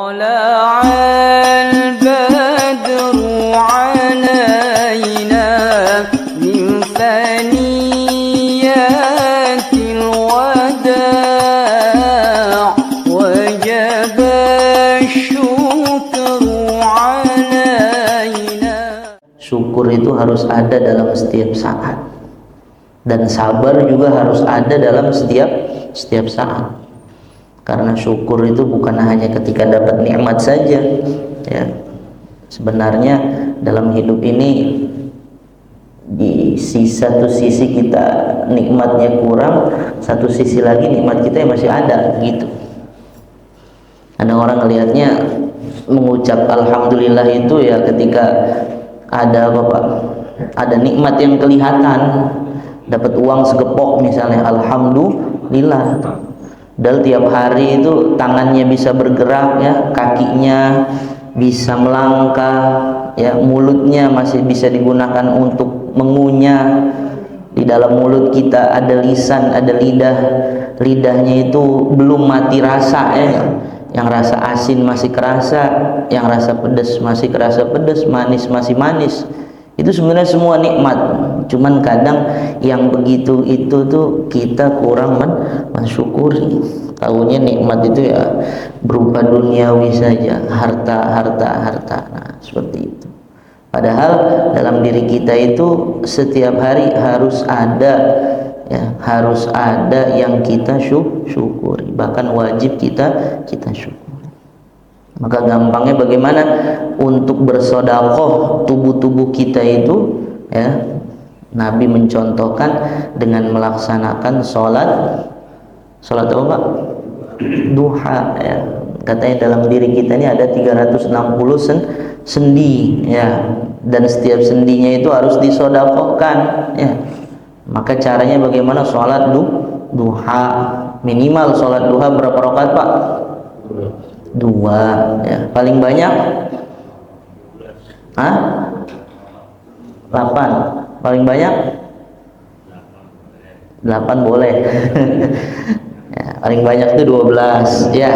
طلع البدر علينا من ثنيات الوداع وجب الشكر علينا. Syukur itu harus ada dalam setiap saat, dan sabar juga harus ada dalam setiap saat. Karena syukur itu bukan hanya ketika dapat nikmat saja, ya. Sebenarnya dalam hidup ini di satu sisi kita nikmatnya kurang, satu sisi lagi nikmat kita yang masih ada gitu. Ada orang ngelihatnya mengucap alhamdulillah itu ya ketika ada apa Pak? Ada nikmat yang kelihatan, dapat uang segepok misalnya, alhamdulillah. Dan tiap hari itu tangannya bisa bergerak, ya, kakinya bisa melangkah, ya, mulutnya masih bisa digunakan untuk mengunyah. Di dalam mulut kita ada lisan, ada lidah. Lidahnya itu belum mati rasa, ya. Yang rasa asin masih kerasa, yang rasa pedas masih kerasa pedas, manis masih manis. Itu sebenarnya semua nikmat. Cuman kadang yang begitu itu tuh kita kurang mensyukuri. Taunya nikmat itu ya berupa duniawi saja, harta. Nah, seperti itu. Padahal dalam diri kita itu setiap hari harus ada, ya, harus ada yang kita syukuri. Bahkan wajib kita syukuri. Maka gampangnya bagaimana untuk bersedekah tubuh kita itu, ya, Nabi mencontohkan dengan melaksanakan sholat apa Pak? Duha, ya. Katanya dalam diri kita ini ada 360 sendi, ya, dan setiap sendinya itu harus disedekahkan, ya. Maka caranya bagaimana? Sholat duha, minimal sholat duha berapa rakaat Pak? 2, ya. Paling banyak 8. Paling banyak 8 boleh. Ya, paling banyak itu 12, ya.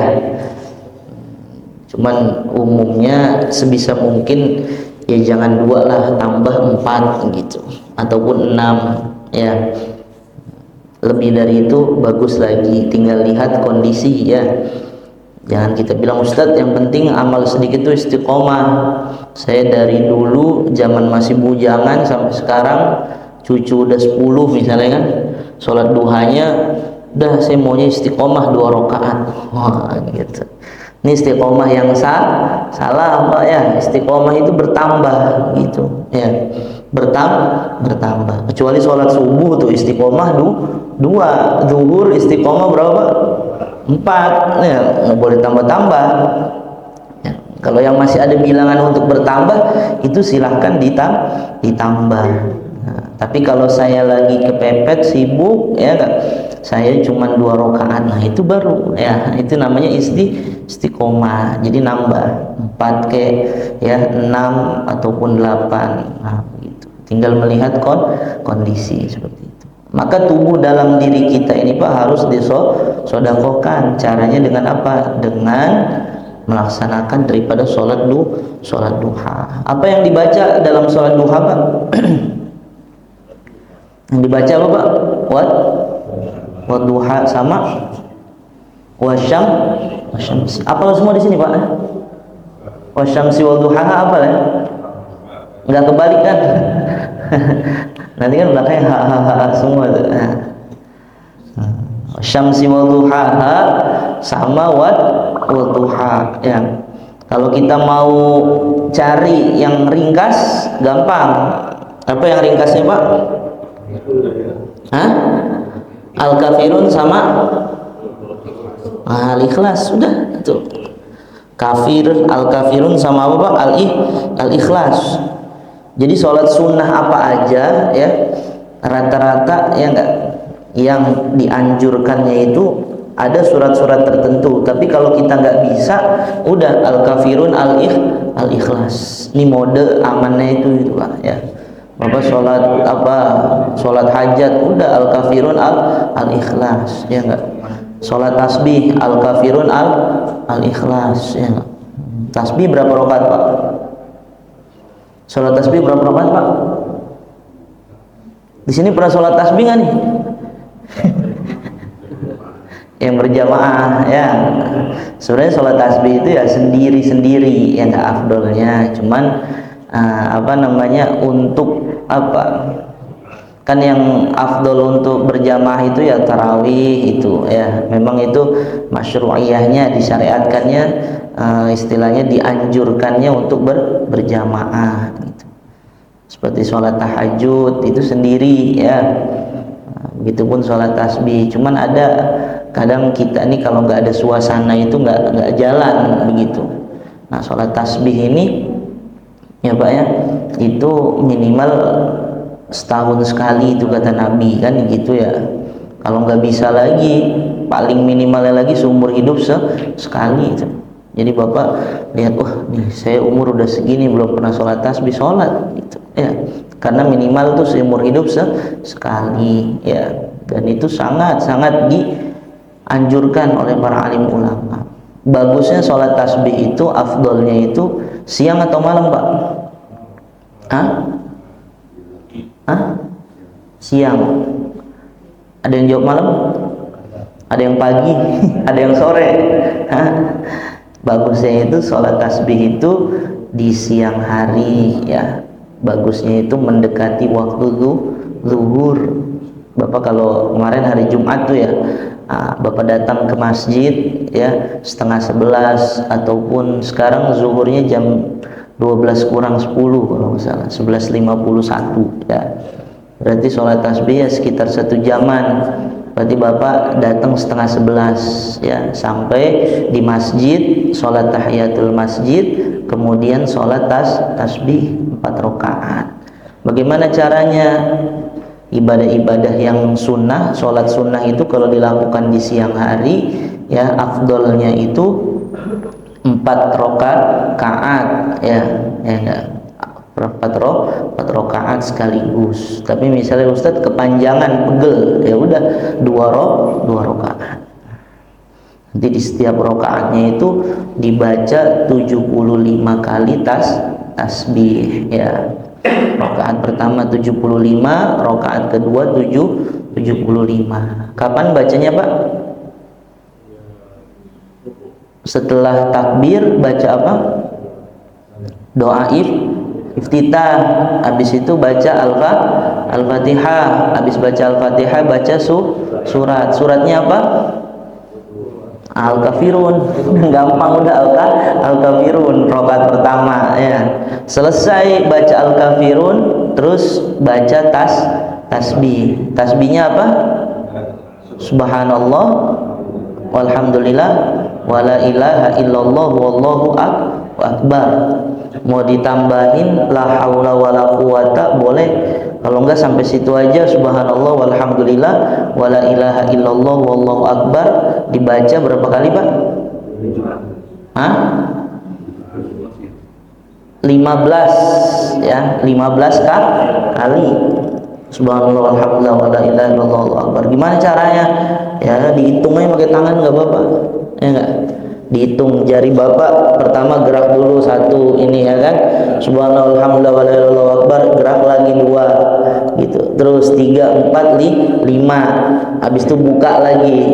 Cuman umumnya sebisa mungkin ya jangan 2 lah, tambah 4 gitu, ataupun 6, ya. Lebih dari itu bagus lagi, tinggal lihat kondisi, ya. Jangan kita bilang, Ustadz yang penting amal sedikit itu istiqomah. Saya dari dulu zaman masih bujangan sampai sekarang cucu udah 10 misalnya kan, sholat duhanya udah saya maunya istiqomah 2 rakaat. Wah, gitu. Ini istiqomah yang salah Pak, ya. Istiqomah itu bertambah gitu, ya. Bertambah. Kecuali sholat subuh tuh istiqomah 2, zuhur istiqomah berapa? 4, ya, nggak boleh tambah-tambah, ya. Kalau yang masih ada bilangan untuk bertambah itu silahkan ditambah. Nah, tapi kalau saya lagi kepepet sibuk, ya kan, saya cuma 2 rakaat, nah itu baru, ya, itu namanya istiqomah. Jadi nambah 4 ya 6 ataupun 8, nah gitu. Tinggal melihat kondisi seperti itu. Maka tubuh dalam diri kita ini Pak harus disedekahkan. Caranya dengan apa? Dengan melaksanakan daripada sholat duha. Apa yang dibaca dalam sholat duha Pak? Yang dibaca apa Pak? Wat duha sama wasyamsi. Apa semua di sini Pak? Wasyamsi wal duha apa ya? Enggak kebalik kan? Nanti kan belakangnya ha semua tuh. Syamsi wal duhaha sama wal duha, ya. Kalau kita mau cari yang ringkas gampang. Apa yang ringkasnya Pak? Al-kafirun sama al-ikhlas, sudah itu. Al-kafirun sama apa Pak? Al-ikhlas. Jadi sholat sunnah apa aja, ya, rata-rata ya enggak, yang dianjurkannya itu ada surat-surat tertentu. Tapi kalau kita nggak bisa, udah al-kafirun al-ikhlas. Ini mode amannya itu Pak, ya. Bapak sholat hajat, udah al-kafirun al-ikhlas, ya enggak. Sholat tasbih al-kafirun al-ikhlas, ya enggak. Tasbih berapa rakaat, Pak? Sholat tasbih berapa rakaat, Pak? Di sini pernah sholat tasbih nggak nih? Yang berjamaah ya. Sebenarnya sholat tasbih itu ya sendiri-sendiri yang nggak afdolnya. Cuman apa namanya, untuk apa? Kan yang afdol untuk berjamaah itu ya tarawih itu ya. Memang itu masyru'iyahnya, disyariatkannya, istilahnya dianjurkannya untuk berjamaah gitu. Seperti sholat tahajud itu sendiri ya. Begitupun sholat tasbih. Cuman ada kadang kita nih kalau nggak ada suasana itu nggak jalan begitu. Nah, sholat tasbih ini ya Pak ya, itu minimal setahun sekali itu kata Nabi kan gitu ya. Kalau nggak bisa lagi, paling minimalnya lagi seumur hidup sekali itu. Jadi Bapak lihat, wah nih saya umur udah segini belum pernah sholat tasbih, sholat gitu ya. Karena minimal tuh seumur hidup sekali ya. Dan itu sangat-sangat dianjurkan oleh para alim ulama. Bagusnya sholat tasbih itu, afdolnya itu siang atau malam, Pak? Siang. Ada yang jawab malam? Ada yang pagi? Ada yang sore? Bagusnya itu sholat tasbih itu di siang hari ya. Bagusnya itu mendekati waktu zuhur. Bapak kalau kemarin hari Jumat tuh ya, Bapak datang ke masjid ya 10:30 ataupun sekarang zuhurnya jam 12 kurang 10 kalau nggak salah, 11:51 ya. Berarti sholat tasbih ya sekitar 1 jaman. Berarti Bapak datang 10:30 ya, sampai di masjid sholat tahiyatul masjid, kemudian sholat tasbih 4 rakaat. Bagaimana caranya? Ibadah-ibadah yang sunnah, sholat sunnah itu kalau dilakukan di siang hari ya, afdolnya itu 4 rakaat ya, enggak 4 rakaat sekaligus. Tapi misalnya Ustadz kepanjangan, pegel, ya udah 2 rakaat. Nanti di setiap rakaatnya itu dibaca 75 kali tasbih ya. Rakaat pertama 75, rakaat kedua 75. Kapan bacanya, Pak? Setelah takbir baca apa? Doa iftitah. Habis itu baca Al-Fatihah. Habis baca Al-Fatihah baca surat. Suratnya apa? Al-Kafirun. Gampang udah Al-Kafirun rakaat pertama ya. Selesai baca Al-Kafirun terus baca tasbih. Tasbihnya apa? Subhanallah walhamdulillah wala ilaha illallah wallahu akbar. Mau ditambahin la haula wala quwata boleh, kalau enggak sampai situ aja, subhanallah walhamdulillah wala ilaha illallah wallahu akbar. Dibaca berapa kali, Pak? 15 ya, 15 kali. Subhanallah walhamdulillah wala ilaha illallah wallahu akbar. Gimana caranya? Ya dihitung aja pakai tangan enggak Bapak? Ya enggak? Dihitung jari Bapak, pertama gerak dulu 1 ini ya kan, subhanallah walhamdulillah wala ilaha illallah akbar, gerak lagi 2 gitu, terus 3, 4, 5, habis itu buka lagi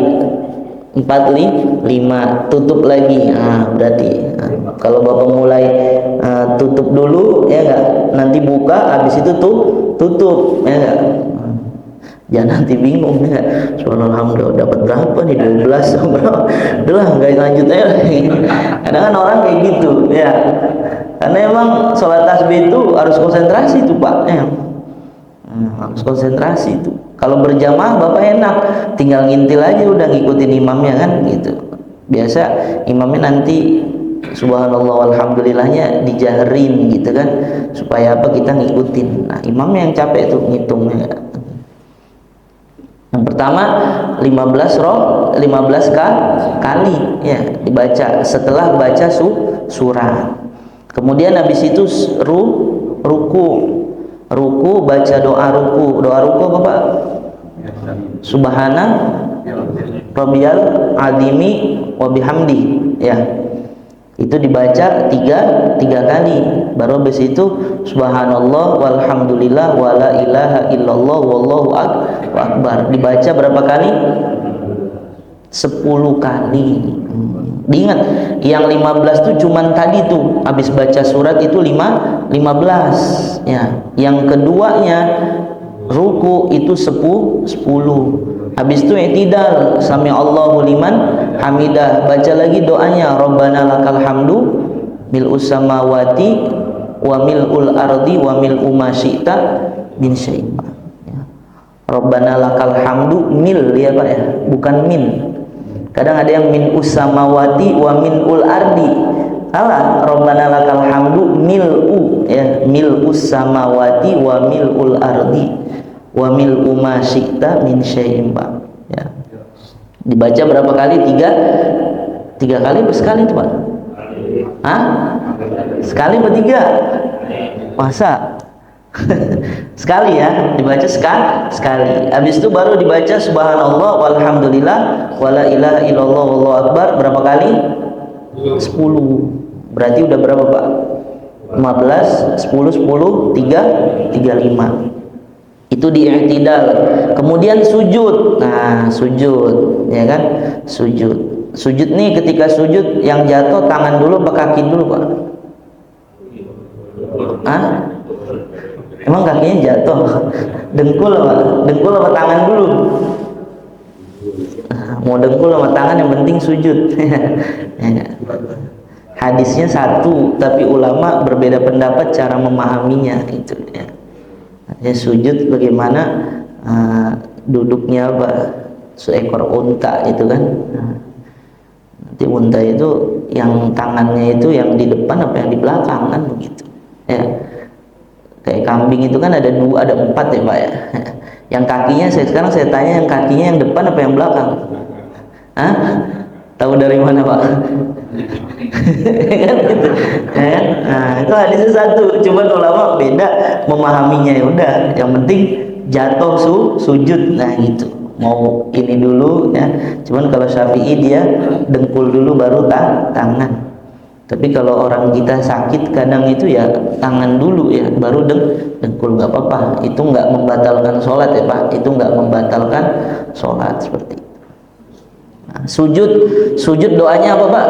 4, 5, tutup lagi. Berarti kalau Bapak mulai tutup dulu ya enggak, nanti buka, habis itu tutup ya enggak. Jangan nanti bingung ya, subhanallah dapat berapa nih, 12 berapa, udahlah nggak lanjut aja. Kadang kan orang kayak gitu ya, karena emang sholat tasbih itu harus konsentrasi tuh Pak ya. Harus konsentrasi itu. Kalau berjamaah Bapak enak, tinggal ngintil aja udah ngikutin imamnya kan gitu. Biasa imamnya nanti subhanallah walhamdulillahnya dijaherin gitu kan, supaya apa, kita ngikutin. Nah imamnya yang capek tuh ngitungnya. Yang pertama 15 kali ya dibaca setelah baca surat. Kemudian habis itu ruku baca doa ruku. Doa ruku apa Pak? Subhana rabbiyal azimi wa bihamdi ya. Itu dibaca tiga kali. Baru habis itu subhanallah walhamdulillah wala ilaha illallah wallahu akbar. Dibaca berapa kali? 10 kali. Diingat, yang 15 tuh cuman tadi tuh habis baca surat itu 15 ya. Yang keduanya ruku itu 10. Habis itu i'tidal, sami Allahu liman hamidah. Baca lagi doanya, Rabbana lakal hamdu mil'us samawati wa mil'ul ardi wa mil'u ma syi'ta min syai'in. Ya. Rabbana lakal hamdu mil ya Pak ya, bukan min. Kadang ada yang min usamawati wa minul ardi. Salah, Rabbana lakal hamdu mil'u ya, mil'us samawati wa mil'ul ardi wa mil'u ma syi'ta min syai'in ya. Dibaca berapa kali? Tiga kali atau sekali itu Pak? Hah? Sekali atau tiga? Masa? Sekali ya, dibaca sekali. Habis itu baru dibaca subhanallah walhamdulillah wala ilaha illallah wallahu akbar berapa kali? 10. Berarti udah berapa Pak? 15, 10, 3, 35. Itu di i'tidal. Kemudian sujud. Nah, sujud, ya kan? Sujud. Sujud nih, ketika sujud yang jatuh tangan dulu apa kaki dulu, Pak? Hah? Emang kakinya jatuh? Dengkul apa? Dengkul apa tangan dulu? Nah, mau dengkul sama tangan yang penting sujud. Hadisnya satu, tapi ulama berbeda pendapat cara memahaminya itu ya. Ya, sujud bagaimana duduknya apa, seekor unta itu kan. Nanti unta itu yang tangannya itu yang di depan apa yang di belakang kan begitu ya. Kayak kambing itu kan ada 2, ada 4 ya Pak ya. Yang kakinya sekarang saya tanya, yang kakinya yang depan apa yang belakang? Hah? Tahu dari mana Pak? Kan gitu. Ya. Nah, itu hadisnya satu, cuman ulama beda memahaminya. Ya udah, yang penting jatuh sujud. Nah gitu. Mau ini dulu ya. Cuman kalau Syafi'i dia dengkul dulu baru tangan. Tapi kalau orang kita sakit kadang itu ya tangan dulu ya baru dengkul, nggak apa-apa. Itu nggak membatalkan sholat ya Pak. Itu nggak membatalkan sholat seperti itu. Nah, sujud doanya apa Pak?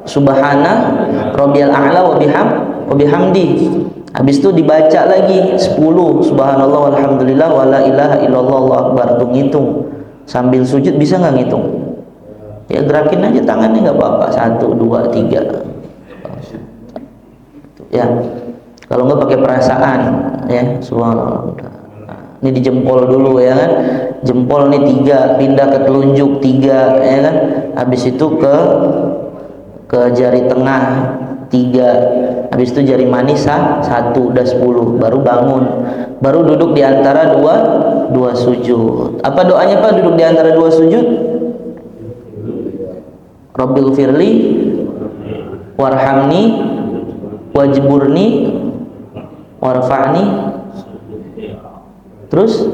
Subhana rabbiyal a'la wa bihamdi. Habis itu dibaca lagi 10 subhanallah walhamdulillah wala ilaha illallah Allahu akbar. Tuh ngitung sambil sujud, bisa nggak ngitung? Ya gerakin aja tangannya nggak apa-apa, 1, 2, 3 ya. Kalau nggak pakai perasaan ya, subhanallah. Ini di jempol dulu ya kan, jempol nih 3, pindah ke telunjuk 3 ya kan. Habis itu ke jari tengah 3, habis itu jari manis 1, udah 10, baru bangun, baru duduk di antara dua sujud. Apa doanya Pak duduk di antara 2 sujud? Rabbil firli warhamni wajburni warfa'ni, terus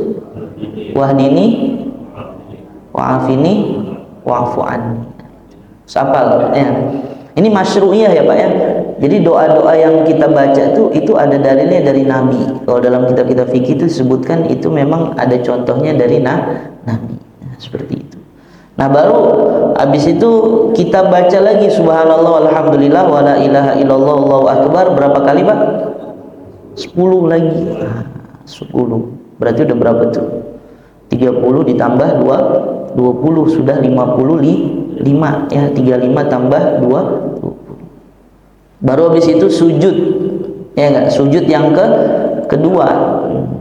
wahdini wa'afini wa'fu anni. Sapal ya. Ini masyru'iyah ya Pak ya. Jadi doa-doa yang kita baca itu ada dalilnya dari Nabi. Kalau dalam kitab-kitab fikih itu disebutkan itu memang ada contohnya dari Nabi. Nah, seperti itu. Nah, baru habis itu kita baca lagi subhanallah walhamdulillah wala ilaha illallah Allahu akbar berapa kali Pak? 10 lagi. Nah, 10. Berarti udah berapa tuh? 30 ditambah 20 sudah 55 ya. 35 tambah 20. Baru habis itu sujud. Ya enggak? Sujud yang kedua.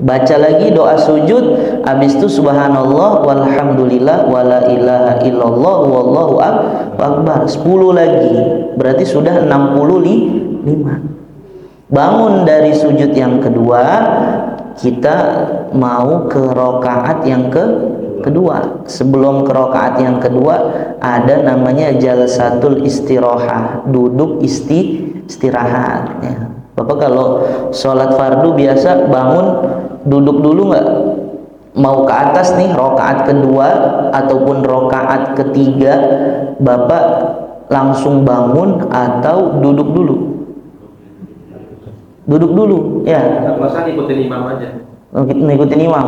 Baca lagi doa sujud, habis itu subhanallah walhamdulillah wala ilaha illallah wallahu akbar 10 lagi. Berarti sudah 65. Bangun dari sujud yang kedua, kita mau ke rokaat yang kedua. Sebelum ke rokaat yang kedua ada namanya jalsatul istirahah, duduk istirahat ya. Bapak kalau sholat fardu biasa bangun duduk dulu nggak? Mau ke atas nih rokaat kedua ataupun rokaat ketiga, Bapak langsung bangun atau duduk dulu? Duduk dulu, ya. Masa ngikutin imam aja. Ngikutin imam.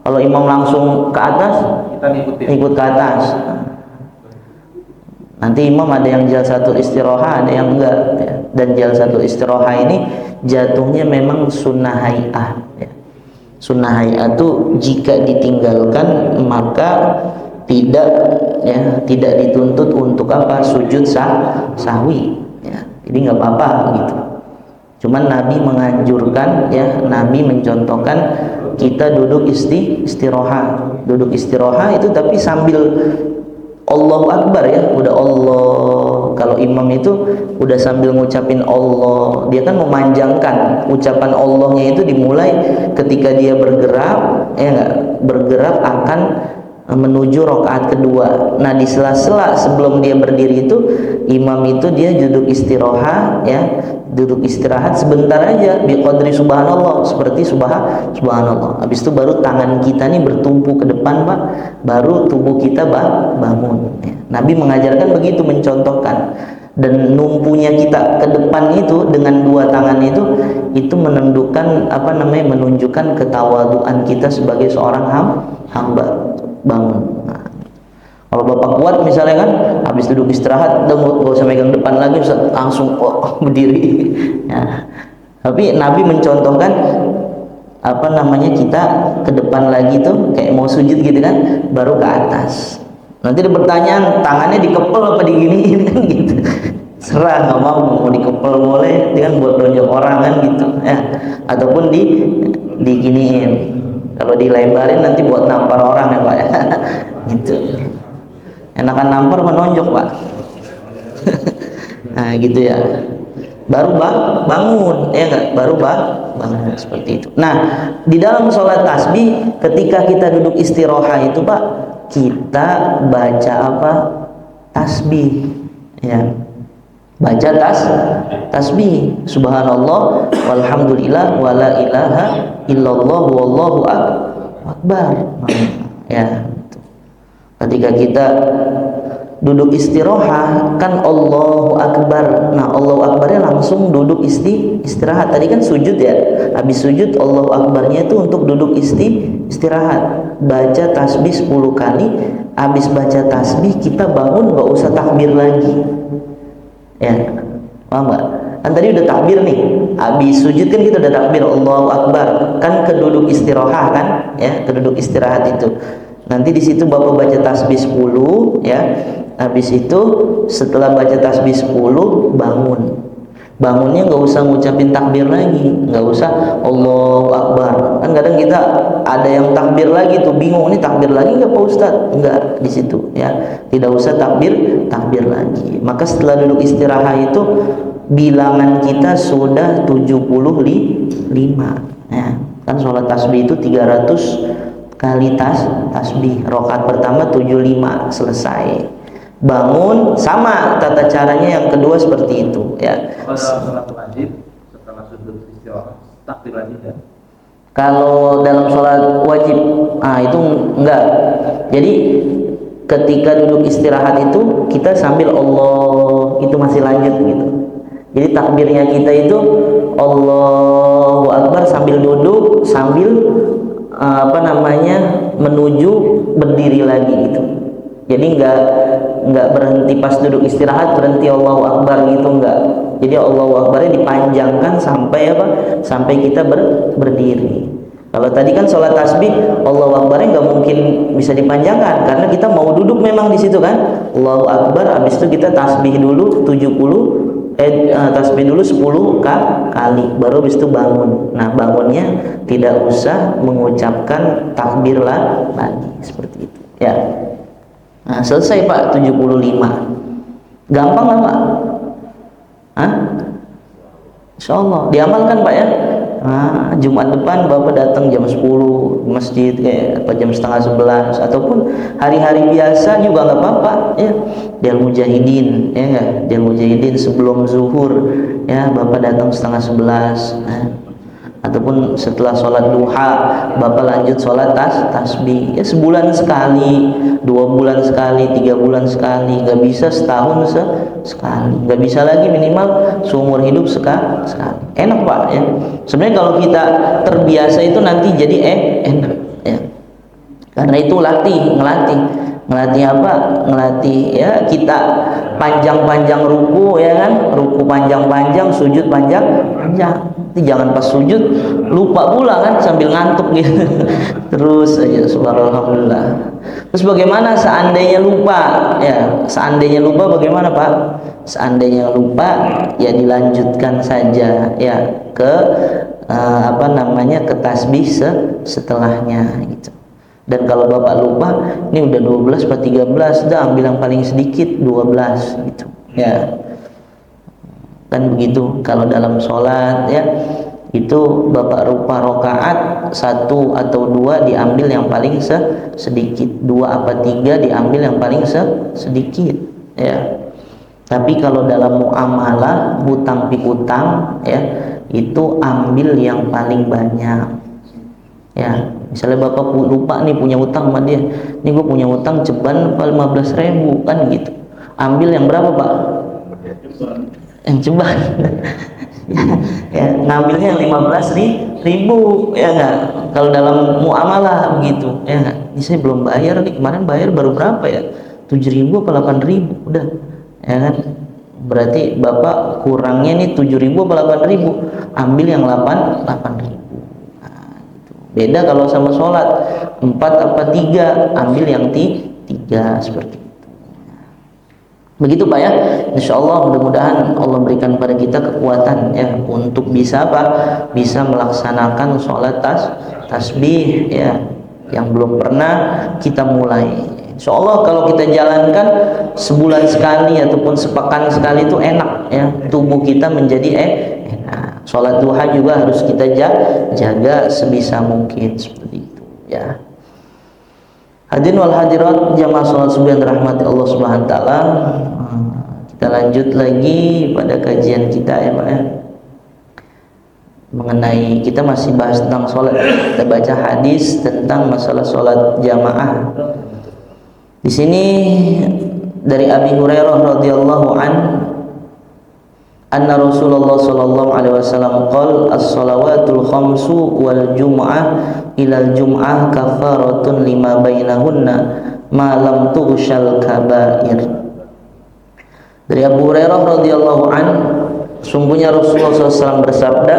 Kalau imam langsung ke atas, Kita ngikutin. ikut ke atas. Nanti imam ada yang jalsatul istirahah, ada yang enggak, ya. Dan jalsatul istirahah ini jatuhnya memang sunnah hay'ah, ya. Sunnah hay'ah itu jika ditinggalkan maka tidak, ya, tidak dituntut untuk apa? Sujud sahwi, ya. Jadi nggak apa-apa gitu. Cuman Nabi menganjurkan, ya, Nabi mencontohkan kita duduk istirahat. Duduk istirahat itu tapi sambil Allahu Akbar, ya, udah Allah. Kalau imam itu udah sambil ngucapin Allah, dia kan memanjangkan ucapan Allahnya itu dimulai ketika dia bergerak, ya enggak, bergerak akan menuju rakaat kedua. Nah, di sela-sela sebelum dia berdiri itu imam itu dia duduk istirahat, ya, duduk istirahat sebentar aja biqadri subhanallah, seperti subhanallah. Habis itu baru tangan kita nih bertumpu ke depan, Pak, baru tubuh kita bangun, ya. Nabi mengajarkan begitu, mencontohkan. Dan numpunya kita ke depan itu dengan dua tangan itu menunjukkan apa namanya, menunjukkan ketawaduan kita sebagai seorang hamba bangun. Nah, kalau bapak kuat misalnya kan, habis duduk istirahat udah nggak usah megang depan lagi, langsung berdiri, ya. Tapi Nabi mencontohkan apa namanya, kita ke depan lagi tuh kayak mau sujud gitu kan, baru ke atas. Nanti ada pertanyaan, tangannya dikepel apa diginiin kan gitu. Serah, nggak mau dikepel boleh, dia kan buat lonjong orang kan gitu, ya. Ataupun diginiin. Kalau dilebarin nanti buat nampar orang, ya Pak, ya. Gitu. Enakan nampar menonjok, Pak. Nah gitu ya, baru bangun, ya enggak, baru bangun seperti itu. Nah, di dalam sholat tasbih ketika kita duduk istirahat itu, Pak, kita baca apa? Tasbih, ya, baca tasbih, subhanallah walhamdulillah wala ilaha illallah wallahu akbar, ya. Ketika kita duduk istirahat kan Allahu Akbar. Nah, Allahu Akbarnya langsung duduk istirahat. Tadi kan sujud, ya. Habis sujud Allahu Akbarnya itu untuk duduk istirahat. Baca tasbih 10 kali. Habis baca tasbih kita bangun, nggak usah takbir lagi. Ya. Paham nggak? Kan tadi udah takbir nih. Habis sujud kan kita udah takbir Allahu Akbar. Kan ke duduk istirahat kan? Ya, ke duduk istirahat itu. Nanti di situ Bapak baca tasbih 10, ya. Habis itu setelah baca tasbih 10 bangun. Bangunnya nggak usah ngucapin takbir lagi, nggak usah Allahu Akbar. Kan kadang kita ada yang takbir lagi tuh, bingung, ini takbir lagi nggak Pak Ustadz? Enggak, di situ, ya. Tidak usah takbir lagi. Maka setelah duduk istirahat itu bilangan kita sudah 75, ya. Kan sholat tasbih itu 300 kali tasbih. Rakaat pertama 75 selesai. Bangun sama tata caranya yang kedua seperti itu, ya. Kalau sholat wajib setelah sujud istirahat takbir lagi kan? Kalau dalam sholat wajib, itu enggak. Jadi ketika duduk istirahat itu kita sambil Allah, itu masih lanjut gitu. Jadi takbirnya kita itu Allahu Akbar sambil duduk, sambil menuju berdiri lagi gitu. Jadi nggak berhenti pas duduk istirahat berhenti Allahu Akbar gitu, enggak. Jadi Allahu Akbarnya dipanjangkan sampai sampai kita berdiri. Kalau tadi kan sholat tasbih Allahu Akbarnya nggak mungkin bisa dipanjangkan karena kita mau duduk memang di situ kan. Allahu Akbar, habis itu kita tasbih dulu 70 tasbih dulu 10 kali baru habis itu bangun. Nah, bangunnya tidak usah mengucapkan takbir lagi seperti itu, ya. Nah, selesai Pak 75. Gampang nggak Pak? Insyaallah diamalkan Pak, ya. Nah, Jumat depan Bapak datang jam 10 masjid atau jam setengah 11 ataupun hari-hari biasa juga nggak apa-apa, ya. Dial Mujahidin, ya enggak? Dial Mujahidin sebelum zuhur, ya, Bapak datang setengah 11. Nah, ataupun setelah sholat duha Bapak lanjut sholat tasbih, ya sebulan sekali, 2 bulan sekali, 3 bulan sekali, nggak bisa setahun sekali, nggak bisa lagi minimal seumur hidup sekali. Enak Pak ya. Sebenarnya kalau kita terbiasa itu nanti jadi enak ya. Karena itu ngelatih apa? Ngelatih ya kita panjang-panjang ruku ya kan, ruku panjang-panjang, sujud panjang-panjang. Jangan pas sujud lupa pula kan sambil ngantuk gitu. Terus aja subhanallah. Terus bagaimana seandainya lupa? Ya, seandainya lupa bagaimana Pak? Seandainya lupa ya dilanjutkan saja ya ke ke tasbih setelahnya gitu. Dan kalau Bapak lupa, ini udah 12 atau 13, udah ambil yang paling sedikit 12 gitu. Ya. Kan begitu kalau dalam sholat ya, itu Bapak rupa rokaat 1 atau 2 diambil yang paling sedikit, 2 apa 3 diambil yang paling sedikit ya. Tapi kalau dalam muamalah hutang piutang ya, itu ambil yang paling banyak ya. Misalnya Bapak lupa nih punya utang sama dia, nih gue punya utang ceban 15.000 kan gitu, ambil yang berapa Pak? Yang ceban ya, ngambilnya yang 15.000 ya enggak. Kalau dalam muamalah begitu ya enggak, ini saya belum bayar nih, kemarin bayar baru berapa ya, 7.000 apa 8.000 udah ya kan, berarti Bapak kurangnya nih 7.000 apa 8.000, ambil yang 8.000. Beda kalau sama sholat 4 apa 3, ambil yang 3 seperti itu. Begitu Pak ya. Insya Allah mudah-mudahan Allah berikan pada kita kekuatan ya untuk bisa apa? Bisa melaksanakan sholat tasbih ya, yang belum pernah kita mulai. Insya Allah kalau kita jalankan sebulan sekali ataupun sepekan sekali itu enak ya, tubuh kita menjadi enak. Sholat duha juga harus kita jaga sebisa mungkin seperti itu ya. Hadirin wal hadirat jamaah sholat subuh yang dirahmati Allah Subhanahu wa taala. Kita lanjut lagi pada kajian kita ya Pak ya. Mengenai kita masih bahas tentang sholat. Kita baca hadis tentang masalah sholat jamaah. Di sini dari Abi Hurairah radhiyallahu anna Rasulullah sallallahu alaihi wasallam qol as-shalawatul khamsu wal jum'ah ilal jum'ah kafaratun lima bainahunna ma lam tughshal kabair. Dari Abu Hurairah radhiyallahu sungguhnya Rasulullah SAW bersabda,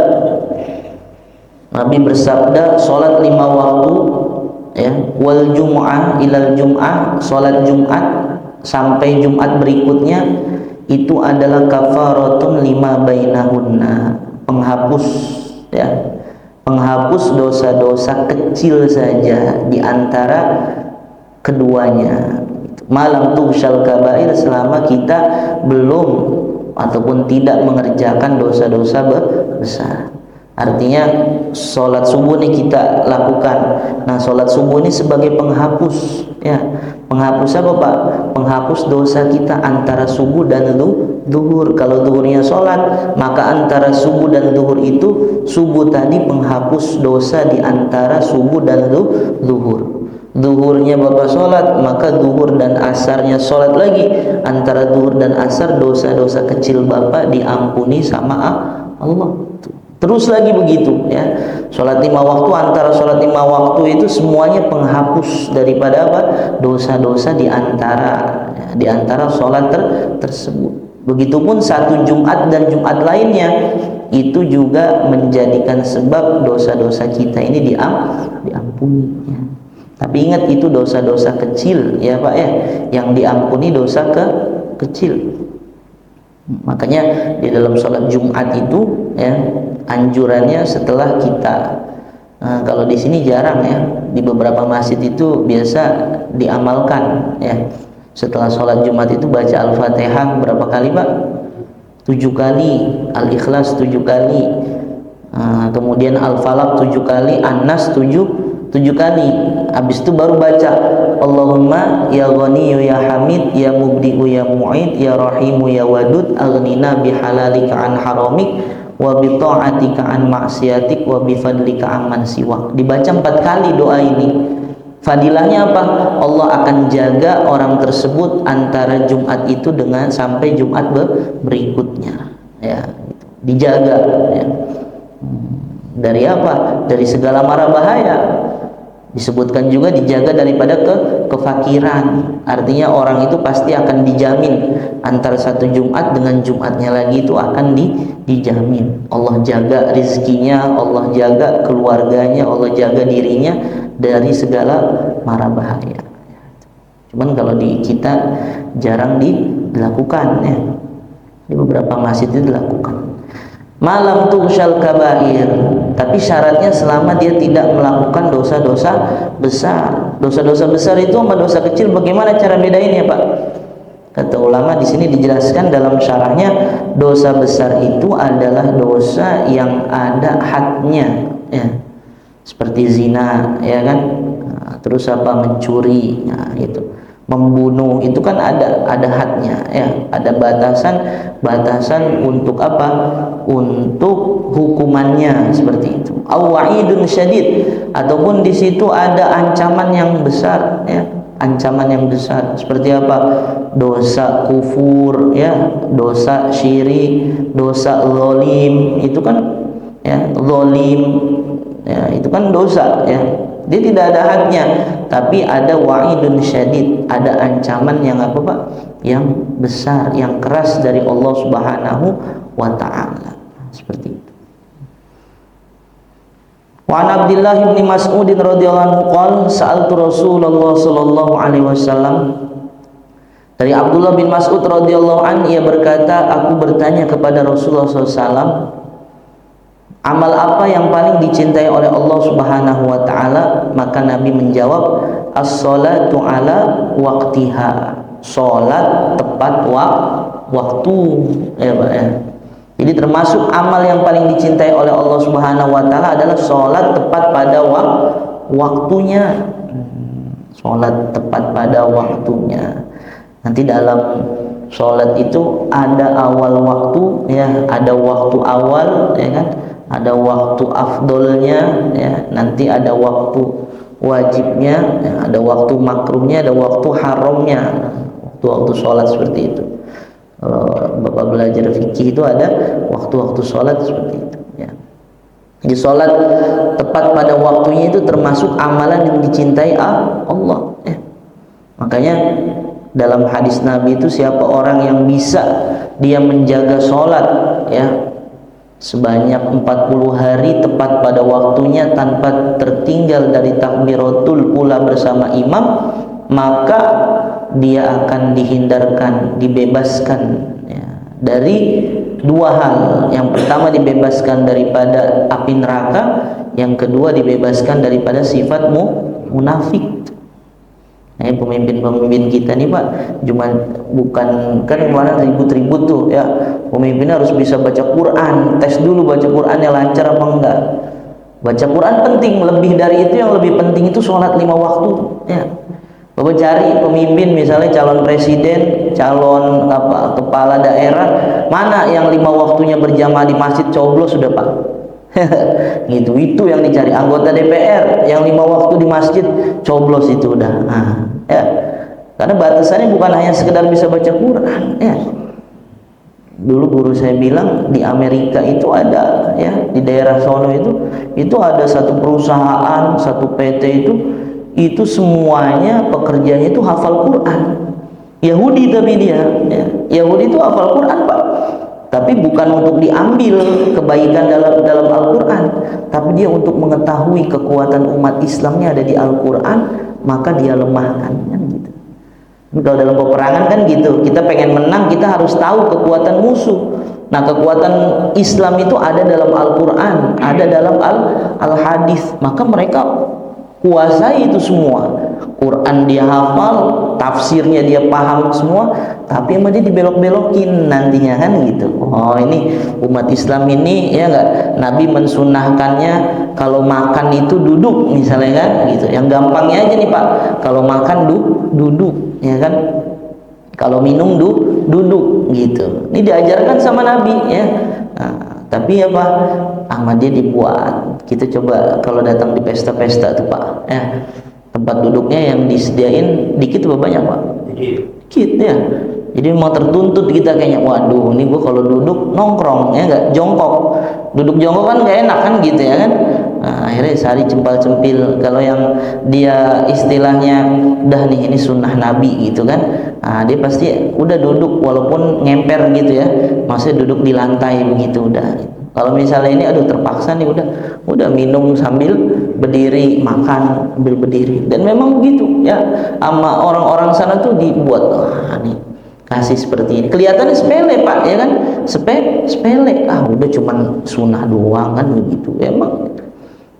Nabi bersabda, salat 5 waktu ya, wal jum'ah ilal jum'ah, salat Jumat sampai Jumat berikutnya itu adalah kafaratun lima bainahunna, penghapus ya, penghapus dosa-dosa kecil saja di antara keduanya. Malam tughshal kabair, selama kita belum ataupun tidak mengerjakan dosa-dosa besar. Artinya sholat subuh ini kita lakukan. Nah, sholat subuh ini sebagai penghapus ya. Penghapus apa Pak? Penghapus dosa kita antara subuh dan duhur. Kalau duhurnya sholat, maka antara subuh dan duhur itu, subuh tadi penghapus dosa di antara subuh dan duhur. Duhurnya Bapak sholat, maka duhur dan asarnya sholat lagi. Antara duhur dan asar, dosa-dosa kecil Bapak diampuni sama Allah. Terus lagi begitu ya. Sholat 5 waktu, antara sholat 5 waktu itu semuanya penghapus daripada apa? Dosa-dosa di antara sholat tersebut. Begitupun satu Jumat dan Jumat lainnya itu juga menjadikan sebab dosa-dosa kita ini diampuni ya. Tapi ingat itu dosa-dosa kecil ya Pak ya, yang diampuni dosa kecil. Makanya di dalam sholat Jumat itu ya, anjurannya setelah kita kalau di sini jarang ya, di beberapa masjid itu biasa diamalkan ya, setelah sholat Jumat itu baca Al-Fatihah berapa kali Pak? 7 kali, Al-Ikhlas 7 kali, kemudian Al-Falaq 7 kali, An-Nas 7 kali. Habis itu baru baca Allahumma ya Ghaniyyu ya Hamid ya Mubdi'u ya Mu'id ya Rahimu ya Wadud aghnina bihalalika an haramik wa bi ta'atika an maksiatik wa bi fadlika amman siwak. Dibaca 4 kali doa ini. Fadilahnya apa? Allah akan jaga orang tersebut antara Jumat itu dengan sampai Jumat berikutnya. Ya, gitu. Dijaga ya. Dari apa? Dari segala mara bahaya. Disebutkan juga dijaga daripada kefakiran. Artinya orang itu pasti akan dijamin antara satu Jumat dengan Jumatnya lagi itu akan dijamin. Allah jaga rizkinya, Allah jaga keluarganya, Allah jaga dirinya dari segala mara bahaya. Cuman kalau di kita jarang dilakukan ya. Di beberapa masjid itu dilakukan. Malam tughsyal kabair, tapi syaratnya selama dia tidak melakukan dosa-dosa besar. Dosa-dosa besar itu sama dosa kecil bagaimana cara bedainnya, Pak? Kata ulama di sini dijelaskan dalam syarahnya, dosa besar itu adalah dosa yang ada hadnya ya. Seperti zina ya kan. Nah, terus apa, mencuri, nah itu. Membunuh itu kan ada hadnya ya, ada batasan untuk apa, untuk hukumannya seperti itu. Awa'idun syadid, ataupun di situ ada ancaman yang besar ya, ancaman yang besar seperti apa, dosa kufur ya, dosa syirik, dosa zalim, itu kan ya, zalim ya, itu kan dosa ya. Dia tidak ada hadnya, tapi ada wa'idun syadid, ada ancaman yang apa Pak? Yang besar, yang keras dari Allah Subhanahu wa taala. Seperti itu. Wa an Abdullah bin Mas'ud radhiyallahu anhu qala sa'altu Rasulullah sallallahu alaihi wasallam. Dari Abdullah bin Mas'ud radhiyallahu anhu, ia berkata, aku bertanya kepada Rasulullah SAW, amal apa yang paling dicintai oleh Allah Subhanahu wa taala? Maka Nabi menjawab, as-sholatu ala waqtiha, salat tepat waktu ya Pak ya. Jadi termasuk amal yang paling dicintai oleh Allah Subhanahu wa taala adalah salat tepat pada waktunya. Salat tepat pada waktunya. Nanti dalam salat itu ada awal waktu ya, ada waktu awal ya kan, ada waktu afdolnya ya, nanti ada waktu wajibnya ya, ada waktu makruhnya, ada waktu haramnya, waktu sholat seperti itu. Kalau Bapak belajar fikih itu ada waktu-waktu sholat seperti itu ya. Jadi sholat tepat pada waktunya itu termasuk amalan yang dicintai Allah ya. Makanya dalam hadis Nabi itu, siapa orang yang bisa dia menjaga sholat ya sebanyak 40 hari tepat pada waktunya tanpa tertinggal dari takbiratul ula bersama imam, maka dia akan dihindarkan, dibebaskan ya, dari 2 hal. Yang pertama dibebaskan daripada api neraka, yang kedua dibebaskan daripada sifat munafik. Nah, pemimpin-pemimpin kita nih Pak, bukan kan kemarin ribut-ribut tuh ya, pemimpinnya harus bisa baca Quran, tes dulu baca Qurannya lancar apa enggak. Baca Quran penting, lebih dari itu yang lebih penting itu sholat 5 waktu ya. Bapak cari pemimpin misalnya calon presiden, calon apa, kepala daerah, mana yang 5 waktunya berjamaah di masjid, coblos sudah Pak. Gitu, itu yang dicari. Anggota DPR yang 5 waktu di masjid, coblos itu udah. Nah, ya. Karena batasannya bukan hanya sekedar bisa baca Quran ya. Dulu guru saya bilang di Amerika itu ada ya, di daerah sono itu ada satu perusahaan, satu PT itu semuanya pekerjanya itu hafal Quran. Yahudi tapi dia ya. Yahudi itu hafal Quran Pak, tapi bukan untuk diambil kebaikan dalam Al-Quran, tapi dia untuk mengetahui kekuatan umat Islamnya ada di Al-Quran, maka dia lemahkan kan gitu. Kalau dalam peperangan kan gitu, kita pengen menang kita harus tahu kekuatan musuh. Nah, kekuatan Islam itu ada dalam Al-Quran, ada dalam Al-Hadis, maka mereka kuasai itu semua. Quran dia hafal, tafsirnya dia paham semua, tapi emang dia dibelok-belokin nantinya kan gitu. Oh ini umat Islam ini ya enggak, Nabi mensunahkannya kalau makan itu duduk misalnya kan gitu. Yang gampangnya aja nih Pak, kalau makan duduk ya kan, kalau minum duduk gitu. Ini diajarkan sama Nabi ya. Nah, tapi apa, Ahmadiyah dibuat. Kita coba kalau datang di pesta-pesta tuh Pak ya, tempat duduknya yang disediain dikit apa banyak Pak? Dikit ya. Jadi mau tertuntut kita kayaknya, waduh ini gua kalau duduk nongkrong ya enggak, jongkok. Duduk jongkok kan gak enak kan gitu ya kan. Nah, akhirnya sehari cempal-cempil. Kalau yang dia istilahnya udah nih ini sunnah Nabi gitu kan, nah, dia pasti udah duduk walaupun ngemper gitu ya, maksudnya duduk di lantai begitu udah. Kalau misalnya ini aduh terpaksa nih udah minum sambil berdiri, makan sambil berdiri, dan memang begitu ya sama orang-orang sana tuh dibuat nih kasih seperti ini. Kelihatannya sepele Pak ya kan, sepele udah cuman sunnah doang kan begitu. Emang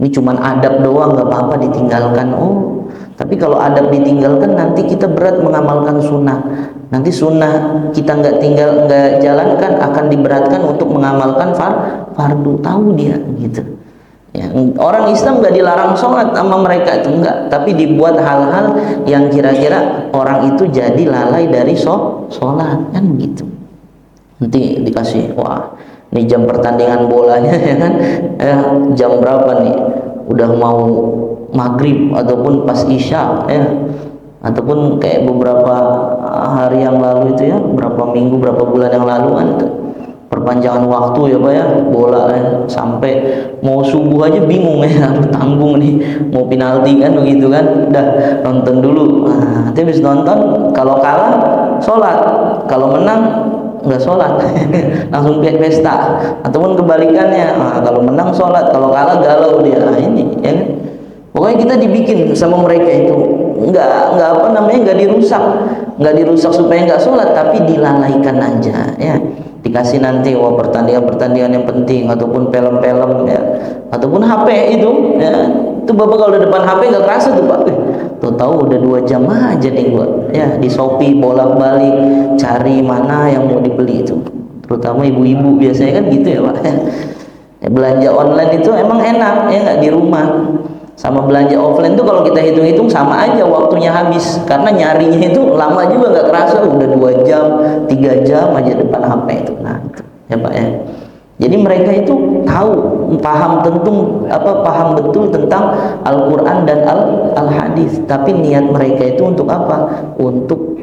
ini cuman adab doang, nggak apa-apa ditinggalkan. Oh tapi kalau adab ditinggalkan nanti kita berat mengamalkan sunnah. Nanti sunnah kita nggak jalankan, akan diberatkan untuk mengamalkan fardu. Tahu dia gitu ya. Orang Islam nggak dilarang sholat sama mereka itu enggak, tapi dibuat hal-hal yang kira-kira orang itu jadi lalai dari sholat kan gitu. Nanti dikasih, wah ini jam pertandingan bolanya ya kan, jam berapa nih, udah mau maghrib ataupun pas isya ya, ataupun kayak beberapa hari yang lalu itu ya, berapa minggu berapa bulan yang lalu kan perpanjangan waktu ya Pak ya, bola ya, sampai mau subuh aja bingung ya, tanggung nih mau penalti kan begitu kan, udah nonton dulu. Nah, nanti habis nonton kalau kalah sholat, kalau menang nggak sholat langsung pesta, ataupun kebalikannya. Nah, kalau menang sholat, kalau kalah galau dia. Nah, ini ya kan? Pokoknya kita dibikin sama mereka itu nggak apa namanya, nggak dirusak supaya nggak sholat, tapi dilalaikan aja ya. Dikasih nanti pertandingan yang penting, ataupun film-film ya, ataupun HP itu ya. Itu Bapak kalau udah depan HP nggak kerasa tuh Pak, tuh tahu udah 2 jam aja nih gua ya di Shopee bolak-balik cari mana yang mau dibeli itu, terutama ibu-ibu biasanya kan gitu ya Pak ya, belanja online itu emang enak ya nggak, di rumah. Sama belanja offline tuh kalau kita hitung-hitung sama aja waktunya habis, karena nyarinya itu lama juga nggak kerasa, udah 2 jam 3 jam aja depan HP itu. Nah itu ya Pak ya. Jadi mereka itu paham betul tentang Al-Quran dan Al-Hadis, tapi niat mereka itu untuk apa? Untuk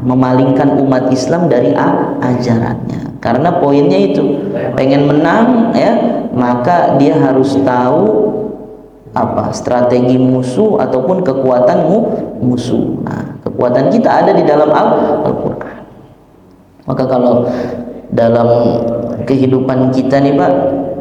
memalingkan umat Islam dari ajarannya. Karena poinnya itu pengen menang ya, maka dia harus tahu strategi musuh ataupun kekuatan musuh. Nah, kekuatan kita ada di dalam Al-Quran. Maka kalau dalam kehidupan kita nih Pak,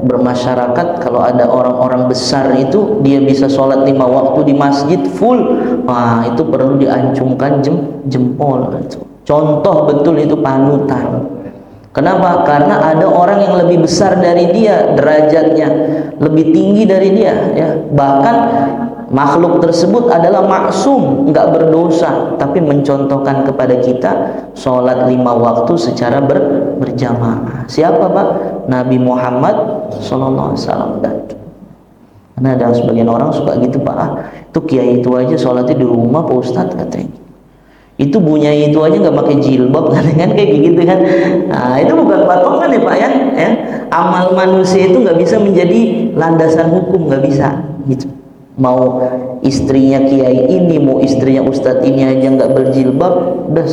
bermasyarakat, kalau ada orang-orang besar itu dia bisa sholat 5 waktu di masjid full, nah itu perlu diacungkan jempol. Contoh betul itu, panutan. Kenapa? Karena ada orang yang lebih besar dari dia, derajatnya lebih tinggi dari dia ya. Bahkan makhluk tersebut adalah maksum, enggak berdosa, tapi mencontohkan kepada kita sholat 5 waktu secara berjamaah. Siapa Pak? Nabi Muhammad sallallahu alaihi wasallam. Karena ada sebagian orang suka gitu Pak, itu kiai itu aja sholatnya di rumah Pak Ustadz katanya. Itu bunyai itu aja nggak pakai jilbab kan kayak gitu kan. Nah, itu bukan patokan ya Pak ya. Amal manusia itu nggak bisa menjadi landasan hukum, nggak bisa gitu. Mau istrinya kiai ini, mau istrinya ustadz ini aja nggak berjilbab, udah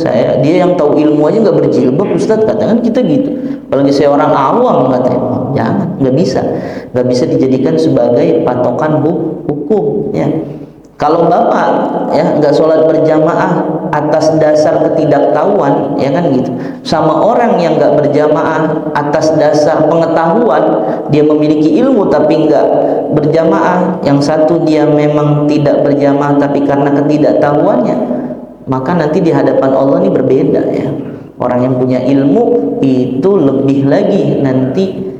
dia yang tahu ilmu aja nggak berjilbab ustadz, katakan kita gitu. Apalagi saya orang awam katanya, jangan, nggak bisa dijadikan sebagai patokan hukum ya. Kalau bapak ya nggak sholat berjamaah atas dasar ketidaktahuan ya kan gitu, sama orang yang nggak berjamaah atas dasar pengetahuan, dia memiliki ilmu tapi nggak berjamaah, yang satu dia memang tidak berjamaah tapi karena ketidaktahuannya, maka nanti di hadapan Allah ini berbeda ya. Orang yang punya ilmu itu lebih lagi nanti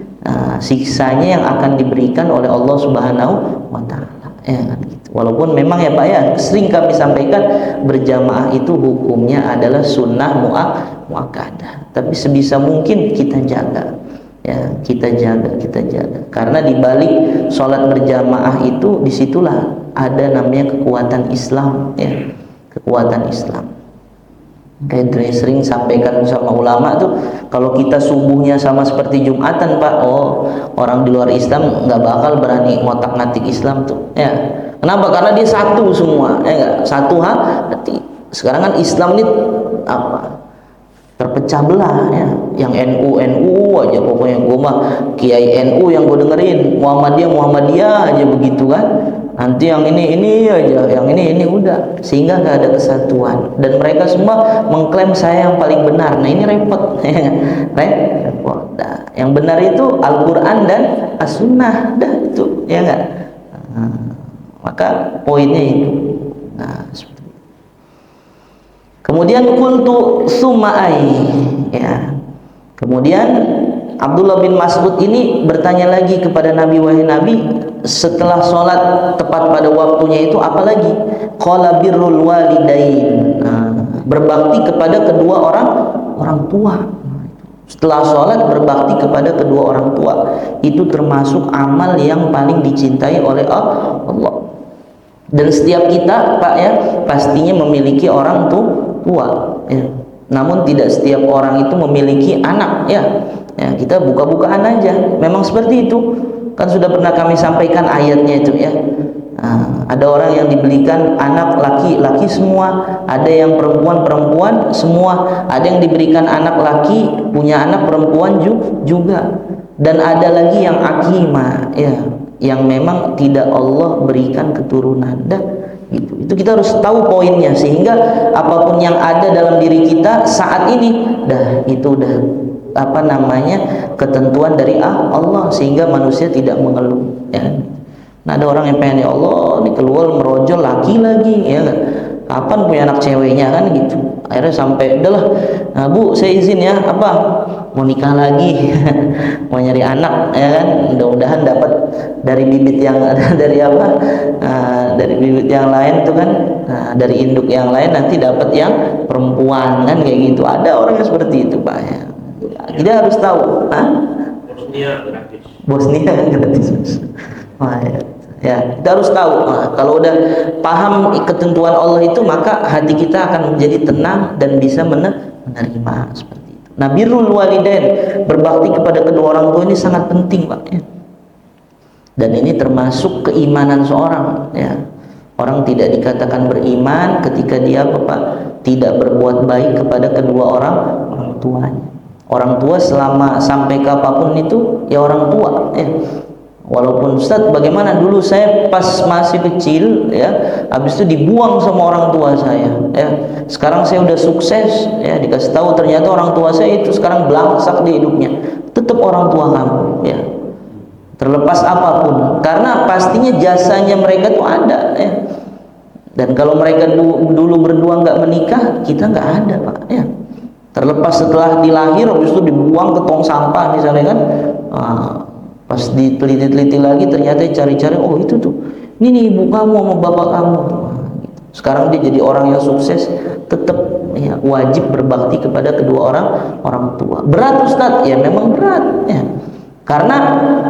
siksanya yang akan diberikan oleh Allah Subhanahu wa Ta'ala ya kan gitu. Walaupun memang ya Pak ya sering kami sampaikan berjamaah itu hukumnya adalah sunnah muakkadah, tapi sebisa mungkin kita jaga ya, kita jaga karena di balik sholat berjamaah itu disitulah ada namanya kekuatan Islam ya, kekuatan Islam. Kayak dari sering sampaikan sama ulama tuh, kalau kita subuhnya sama seperti Jumatan Pak, oh orang di luar Islam nggak bakal berani ngotak-ngatik Islam tuh ya. Kenapa? Karena dia satu semua ya enggak? Satu hati. Sekarang kan Islam ini apa? Terpecah belah ya. Yang NU aja pokoknya, gue mah Kiai NU yang gue dengerin, Muhammadiyah aja begitu kan. Nanti yang ini aja, yang ini udah, sehingga nggak ada kesatuan. Dan mereka semua mengklaim saya yang paling benar. Nah ini repot, repot. Nah, yang benar itu Al-Quran dan As-Sunnah, dah itu, ya nggak? Nah, maka poinnya itu. Nah, seperti itu. Kemudian qultu suma'ai, ya. Kemudian Abdullah bin Mas'ud ini bertanya lagi kepada Nabi, wahai Nabi, setelah sholat tepat pada waktunya itu apa lagi? Qala birrul walidain, berbakti kepada kedua orang tua. Setelah sholat berbakti kepada kedua orang tua, itu termasuk amal yang paling dicintai oleh Allah. Dan setiap kita Pak ya pastinya memiliki orang tua ya. Namun tidak setiap orang itu memiliki anak ya. Ya, kita buka-bukaan aja. Memang seperti itu. Kan sudah pernah kami sampaikan ayatnya itu ya. Nah, ada orang yang diberikan anak laki-laki semua, ada yang perempuan semua, ada yang diberikan anak laki punya anak perempuan juga, dan ada lagi yang akimah ya, yang memang tidak Allah berikan keturunan. Dah gitu. Itu kita harus tahu poinnya, sehingga apapun yang ada dalam diri kita saat ini dah itu udah apa namanya ketentuan dari Allah, sehingga manusia tidak mengeluh ya. Nah ada orang yang pengen, ya Allah ini keluar merojol laki lagi ya, kapan punya anak ceweknya kan gitu. Akhirnya sampai udahlah, nah, Bu saya izin ya, apa mau nikah lagi mau nyari anak ya kan, mudah-mudahan dapat dari bibit yang dari apa dari bibit yang lain tuh kan, dari induk yang lain nanti dapat yang perempuan kan, kayak gitu. Ada orang yang seperti itu Pak ya. Kita harus tahu Bosnia gratis. Wah, ya, kita harus tahu. Nah, kalau udah paham ketentuan Allah itu, maka hati kita akan menjadi tenang dan bisa menerima seperti itu. Nah, birrul walidain, berbakti kepada kedua orang tua ini sangat penting Pak ya. Dan ini termasuk keimanan seorang ya. Orang tidak dikatakan beriman ketika dia tidak berbuat baik kepada kedua orang tuanya. Orang tua selama sampai kapanpun itu ya orang tua ya. Walaupun Ustadz bagaimana dulu saya pas masih kecil ya, habis itu dibuang sama orang tua saya ya. Sekarang saya udah sukses ya, dikasih tahu ternyata orang tua saya itu sekarang belangsak di hidupnya. Tetap orang tua kamu ya. Terlepas apapun, karena pastinya jasanya mereka tuh ada ya. Dan kalau mereka dulu berdua nggak menikah, kita nggak ada Pak ya. Terlepas setelah dilahir habis itu dibuang ke tong sampah misalnya kan, pas diteliti-teliti lagi ternyata cari-cari, oh itu tuh ini nih ibu kamu sama bapak kamu gitu. Sekarang dia jadi orang yang sukses, tetap ya, wajib berbakti kepada kedua orang tua. Berat Ustadz ya, memang berat ya, karena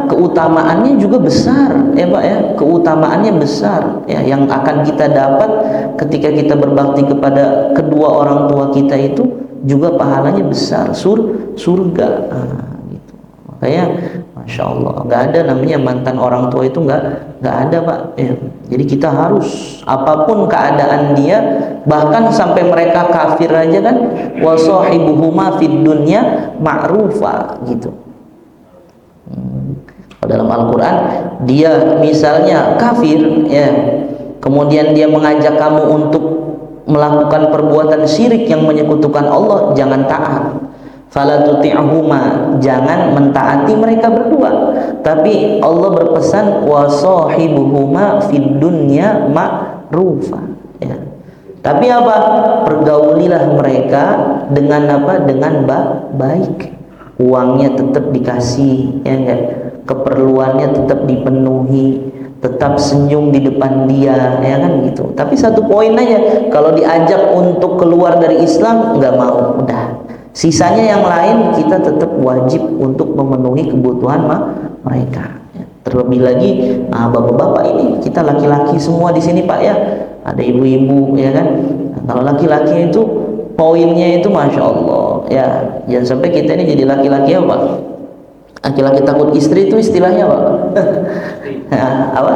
keutamaannya juga besar ya Pak ya, keutamaannya besar ya, yang akan kita dapat ketika kita berbakti kepada kedua orang tua kita itu juga pahalanya besar, surga gitu. Makanya Masya Allah, nggak ada namanya mantan orang tua itu, nggak ada Pak ya. Jadi kita harus apapun keadaan dia, bahkan sampai mereka kafir aja kan, wasohibuhuma fid dunya ma'rufa gitu. Dalam Al-Quran dia misalnya kafir ya, kemudian dia mengajak kamu untuk melakukan perbuatan syirik yang menyekutukan Allah, jangan taat. Fala tuti'huma, jangan mentaati mereka berdua. Tapi Allah berpesan wasahibuhuma fid dunya ma'rufa ya. Tapi apa? Pergaulilah mereka dengan apa? Dengan baik. Uangnya tetap dikasih ya enggak? Keperluannya tetap dipenuhi, tetap senyum di depan dia, ya kan gitu. Tapi satu poin aja, kalau diajak untuk keluar dari Islam nggak mau, udah. Sisanya yang lain kita tetap wajib untuk memenuhi kebutuhan mereka. Terlebih lagi bapak-bapak ini, kita laki-laki semua di sini Pak ya, ada ibu-ibu ya kan. Nah, kalau laki-laki itu poinnya itu masya Allah ya, jangan sampai kita ini jadi laki-laki apa? Laki-laki takut istri itu istilahnya Pak. Apa?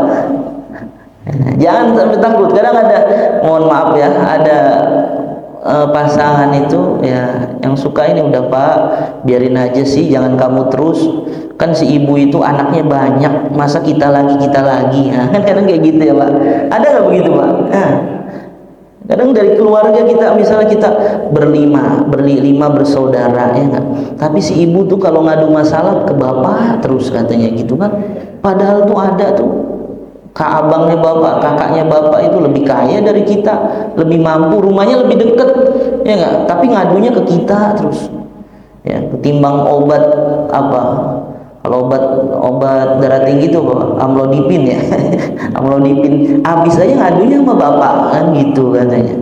Jangan sampai takut. Kadang ada, mohon maaf ya, ada pasangan itu ya yang suka ini, udah Pak biarin aja sih, jangan kamu terus, kan si ibu itu anaknya banyak, masa kita lagi nah, kan kadang kayak gitu ya Pak. Ada nggak begitu Pak? Nah, kadang dari keluarga kita, misalnya kita berlima bersaudara ya kan, tapi si ibu tuh kalau ngadu masalah ke bapak terus katanya gitu kan, padahal tuh ada tuh abangnya bapak, kakaknya bapak itu lebih kaya dari kita, lebih mampu, rumahnya lebih deket, ya enggak? Tapi ngadunya ke kita terus. Ya, ketimbang obat apa? Kalau obat darah tinggi itu amlodipin ya, amlodipin habis aja ngadunya sama bapak kan gitu katanya.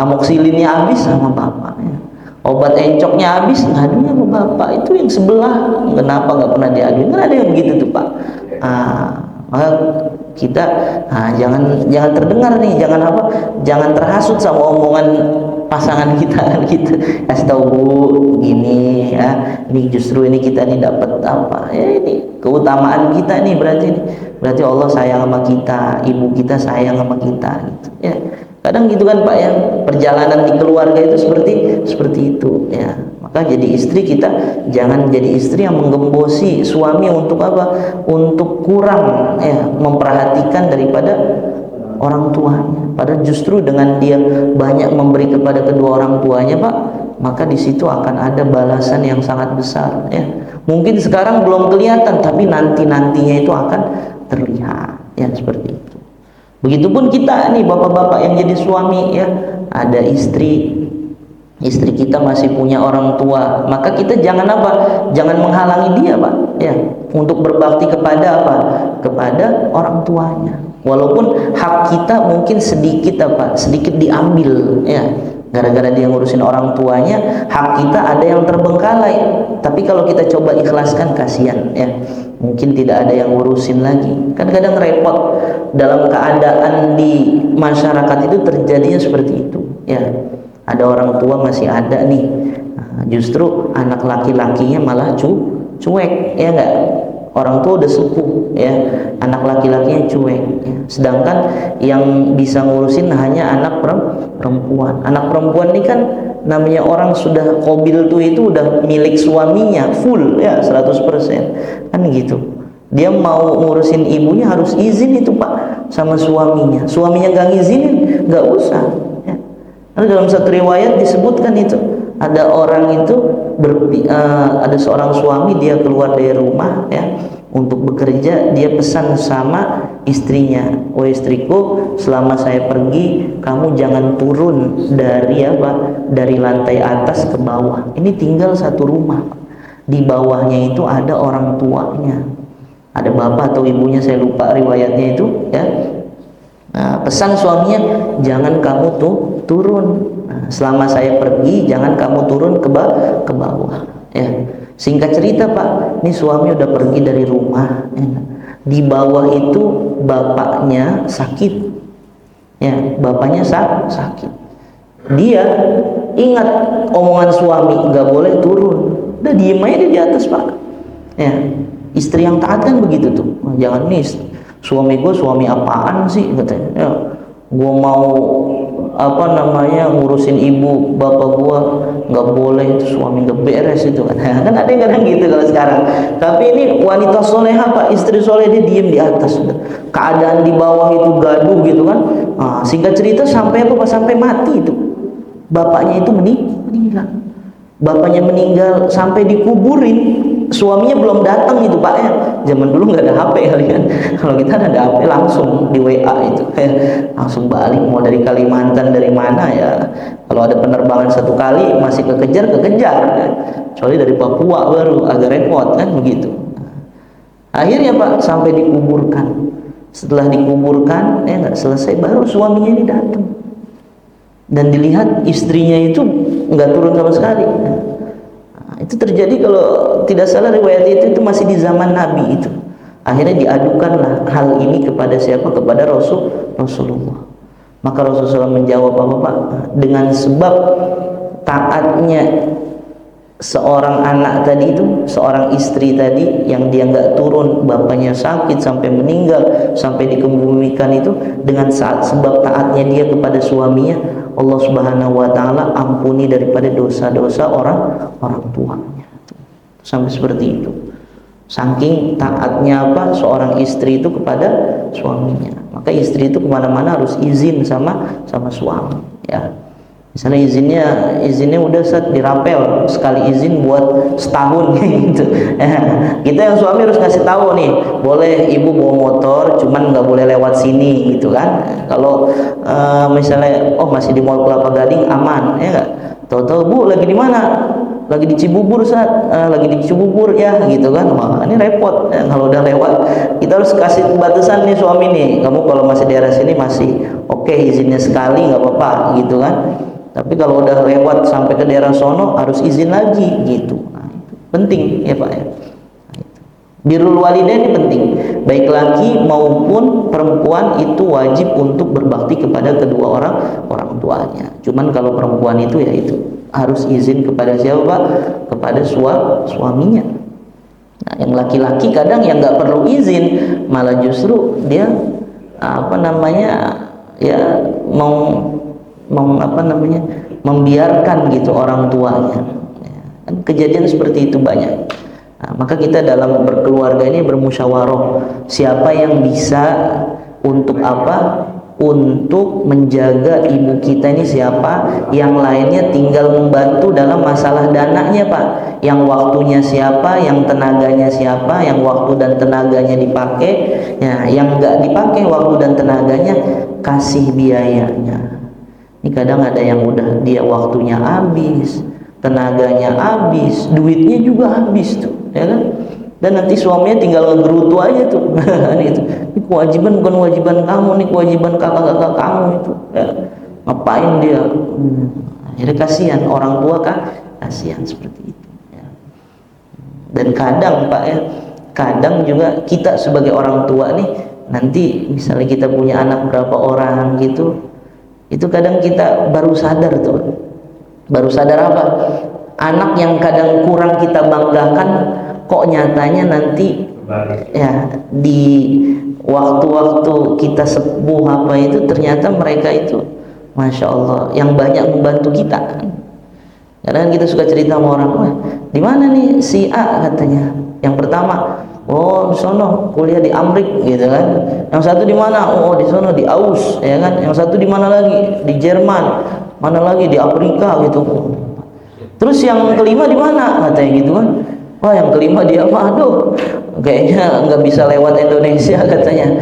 Amoksilinnya habis sama bapak. Ya. Obat encoknya habis ngadunya sama bapak, itu yang sebelah. Kenapa nggak pernah diaduin? Kan ada yang begitu tuh Pak. Maka kita jangan terdengar nih, jangan terhasut sama omongan pasangan kita kan gitu. Kasih tahu Bu gini ya, ini justru ini kita nih dapat apa ya, ini keutamaan kita nih, berarti Allah sayang sama kita, ibu kita sayang sama kita gitu ya. Kadang gitu kan Pak ya, perjalanan di keluarga itu seperti itu ya. Maka jadi istri kita jangan jadi istri yang menggembosi suami untuk apa? Untuk kurang ya memperhatikan daripada orang tuanya. Padahal justru dengan dia banyak memberi kepada kedua orang tuanya Pak, maka di situ akan ada balasan yang sangat besar ya. Mungkin sekarang belum kelihatan, tapi nantinya itu akan terlihat ya, seperti itu. Begitupun kita nih bapak-bapak yang jadi suami ya, ada istri kita masih punya orang tua, maka kita jangan jangan menghalangi dia Pak ya, untuk berbakti kepada orang tuanya. Walaupun hak kita mungkin sedikit diambil ya, gara-gara dia ngurusin orang tuanya, hak kita ada yang terbengkalai. Tapi kalau kita coba ikhlaskan, kasihan ya, mungkin tidak ada yang ngurusin lagi. Kan kadang repot dalam keadaan di masyarakat itu terjadinya seperti itu ya. Ada orang tua masih ada nih, justru anak laki-lakinya malah cuek ya enggak. Orang tua udah sepuh ya, anak laki-lakinya cuek ya. Sedangkan yang bisa ngurusin hanya anak perempuan. Anak perempuan ini kan namanya orang sudah qabil tuh, itu udah milik suaminya full ya, 100% kan gitu. Dia mau ngurusin ibunya harus izin itu Pak sama suaminya. Suaminya nggak ngizinin, nggak usah ya. Lalu dalam satu riwayat disebutkan itu ada orang itu ada seorang suami, dia keluar dari rumah ya untuk bekerja, dia pesan sama istrinya, "Oh istriku, selama saya pergi kamu jangan turun dari lantai atas ke bawah. Ini tinggal satu rumah. Di bawahnya itu ada orang tuanya. Ada bapak atau ibunya, saya lupa riwayatnya itu ya. Nah, pesan suaminya, jangan kamu turun. Nah, selama saya pergi jangan kamu turun ke bawah ya. Singkat cerita Pak, ini suami udah pergi dari rumah ya. Di bawah itu bapaknya sakit ya, bapaknya sakit. Dia ingat omongan suami, nggak boleh turun, udah diem aja di atas Pak ya. Istri yang taat kan begitu tuh, jangan nih suami gue suami apaan sih katanya ya, gue mau ngurusin ibu bapak gue, nggak boleh, itu suami nggak beres itu kan. Kan ada yang kadang gitu kalau sekarang. Tapi ini wanita soleha Pak, istri soleh, dia diem di atas, keadaan di bawah itu gaduh gitu kan. Singkat cerita sampai mati itu bapaknya itu meninggal. Bapaknya meninggal sampai dikuburin, suaminya belum datang itu Pak ya. Zaman dulu nggak ada HP kali kan. Kalau kita ada HP langsung di WA itu ya, langsung balik, mau dari Kalimantan dari mana ya. Kalau ada penerbangan satu kali masih kekejar ya. Kecuali dari Papua baru agak repot kan begitu. Akhirnya Pak sampai dikuburkan. Setelah dikuburkan, nggak selesai baru suaminya ini datang. Dan dilihat istrinya itu nggak turun sama sekali. Nah, itu terjadi kalau tidak salah riwayat itu masih di zaman Nabi itu. Akhirnya diadukanlah hal ini kepada siapa? Kepada Rasulullah. Maka Rasulullah menjawab apa Pak? Dengan sebab taatnya seorang anak tadi itu, seorang istri tadi yang dia nggak turun, bapaknya sakit sampai meninggal, sampai dikebumikan itu, dengan sebab taatnya dia kepada suaminya, Allah Subhanahu wa taala ampuni daripada dosa-dosa orang tuanya. Sampai seperti itu. Saking taatnya apa seorang istri itu kepada suaminya. Maka istri itu kemana-mana harus izin sama suami, ya. Misalnya izinnya udah dirapel, sekali izin buat setahun gitu. Kita yang suami harus kasih tahu nih, boleh ibu bawa motor, cuman nggak boleh lewat sini gitu kan. Kalau misalnya masih di Mall Kelapa Gading aman, ya nggak. Tahu-tahu Bu lagi di mana? Lagi di Cibubur lagi di Cibubur ya gitu kan. Wah, ini repot ya, kalau udah lewat. Kita harus kasih batasan nih suami nih. Kamu kalau masih daerah sini masih oke, izinnya sekali nggak apa-apa gitu kan. Tapi kalau udah lewat sampai ke daerah sono harus izin lagi gitu. Nah, itu penting ya Pak ya. Nah, itu. Birrul walidain ini penting. Baik laki maupun perempuan itu wajib untuk berbakti kepada kedua orang tuanya. Cuman kalau perempuan itu ya itu harus izin kepada siapa Pak? Kepada suaminya. Nah, yang laki-laki kadang yang nggak perlu izin, malah justru dia ya membiarkan gitu orang tuanya. Kan kejadian seperti itu banyak. Nah, maka kita dalam berkeluarga ini bermusyawarah, siapa yang bisa untuk apa? Untuk menjaga ibu kita ini siapa, yang lainnya tinggal membantu dalam masalah dananya Pak. Yang waktunya siapa, yang tenaganya siapa, yang waktu dan tenaganya dipakai, ya, yang nggak dipakai waktu dan tenaganya kasih biayanya. Ini kadang ada yang udah dia waktunya habis, tenaganya habis, duitnya juga habis tuh, ya kan? Dan nanti suaminya tinggal ngegerutu aja tuh. Gitu. Ini kewajiban bukan kewajiban kamu, nih kewajiban kakak-kakak kamu itu. Ya. Ngapain dia? Akhirnya kasihan orang tua kan, kasihan seperti itu. Ya. Dan kadang Pak ya, kadang juga kita sebagai orang tua nih, nanti misalnya kita punya anak berapa orang gitu, itu kadang kita baru sadar tuh. Baru sadar apa? Anak yang kadang kurang kita banggakan, kok nyatanya nanti ya di waktu-waktu kita sepuh apa itu ternyata mereka itu Masya Allah yang banyak membantu kita. Kadang kita suka cerita sama orang, wah di mana nih si A katanya, yang pertama oh di sono kuliah di Amrik gitu kan, yang satu di mana, oh di sono di Aus ya kan, yang satu di mana lagi di Jerman, mana lagi di Afrika gitu. Terus yang kelima di mana katanya gitu kan. Wah yang kelima dia aduh kayaknya nggak bisa lewat Indonesia katanya,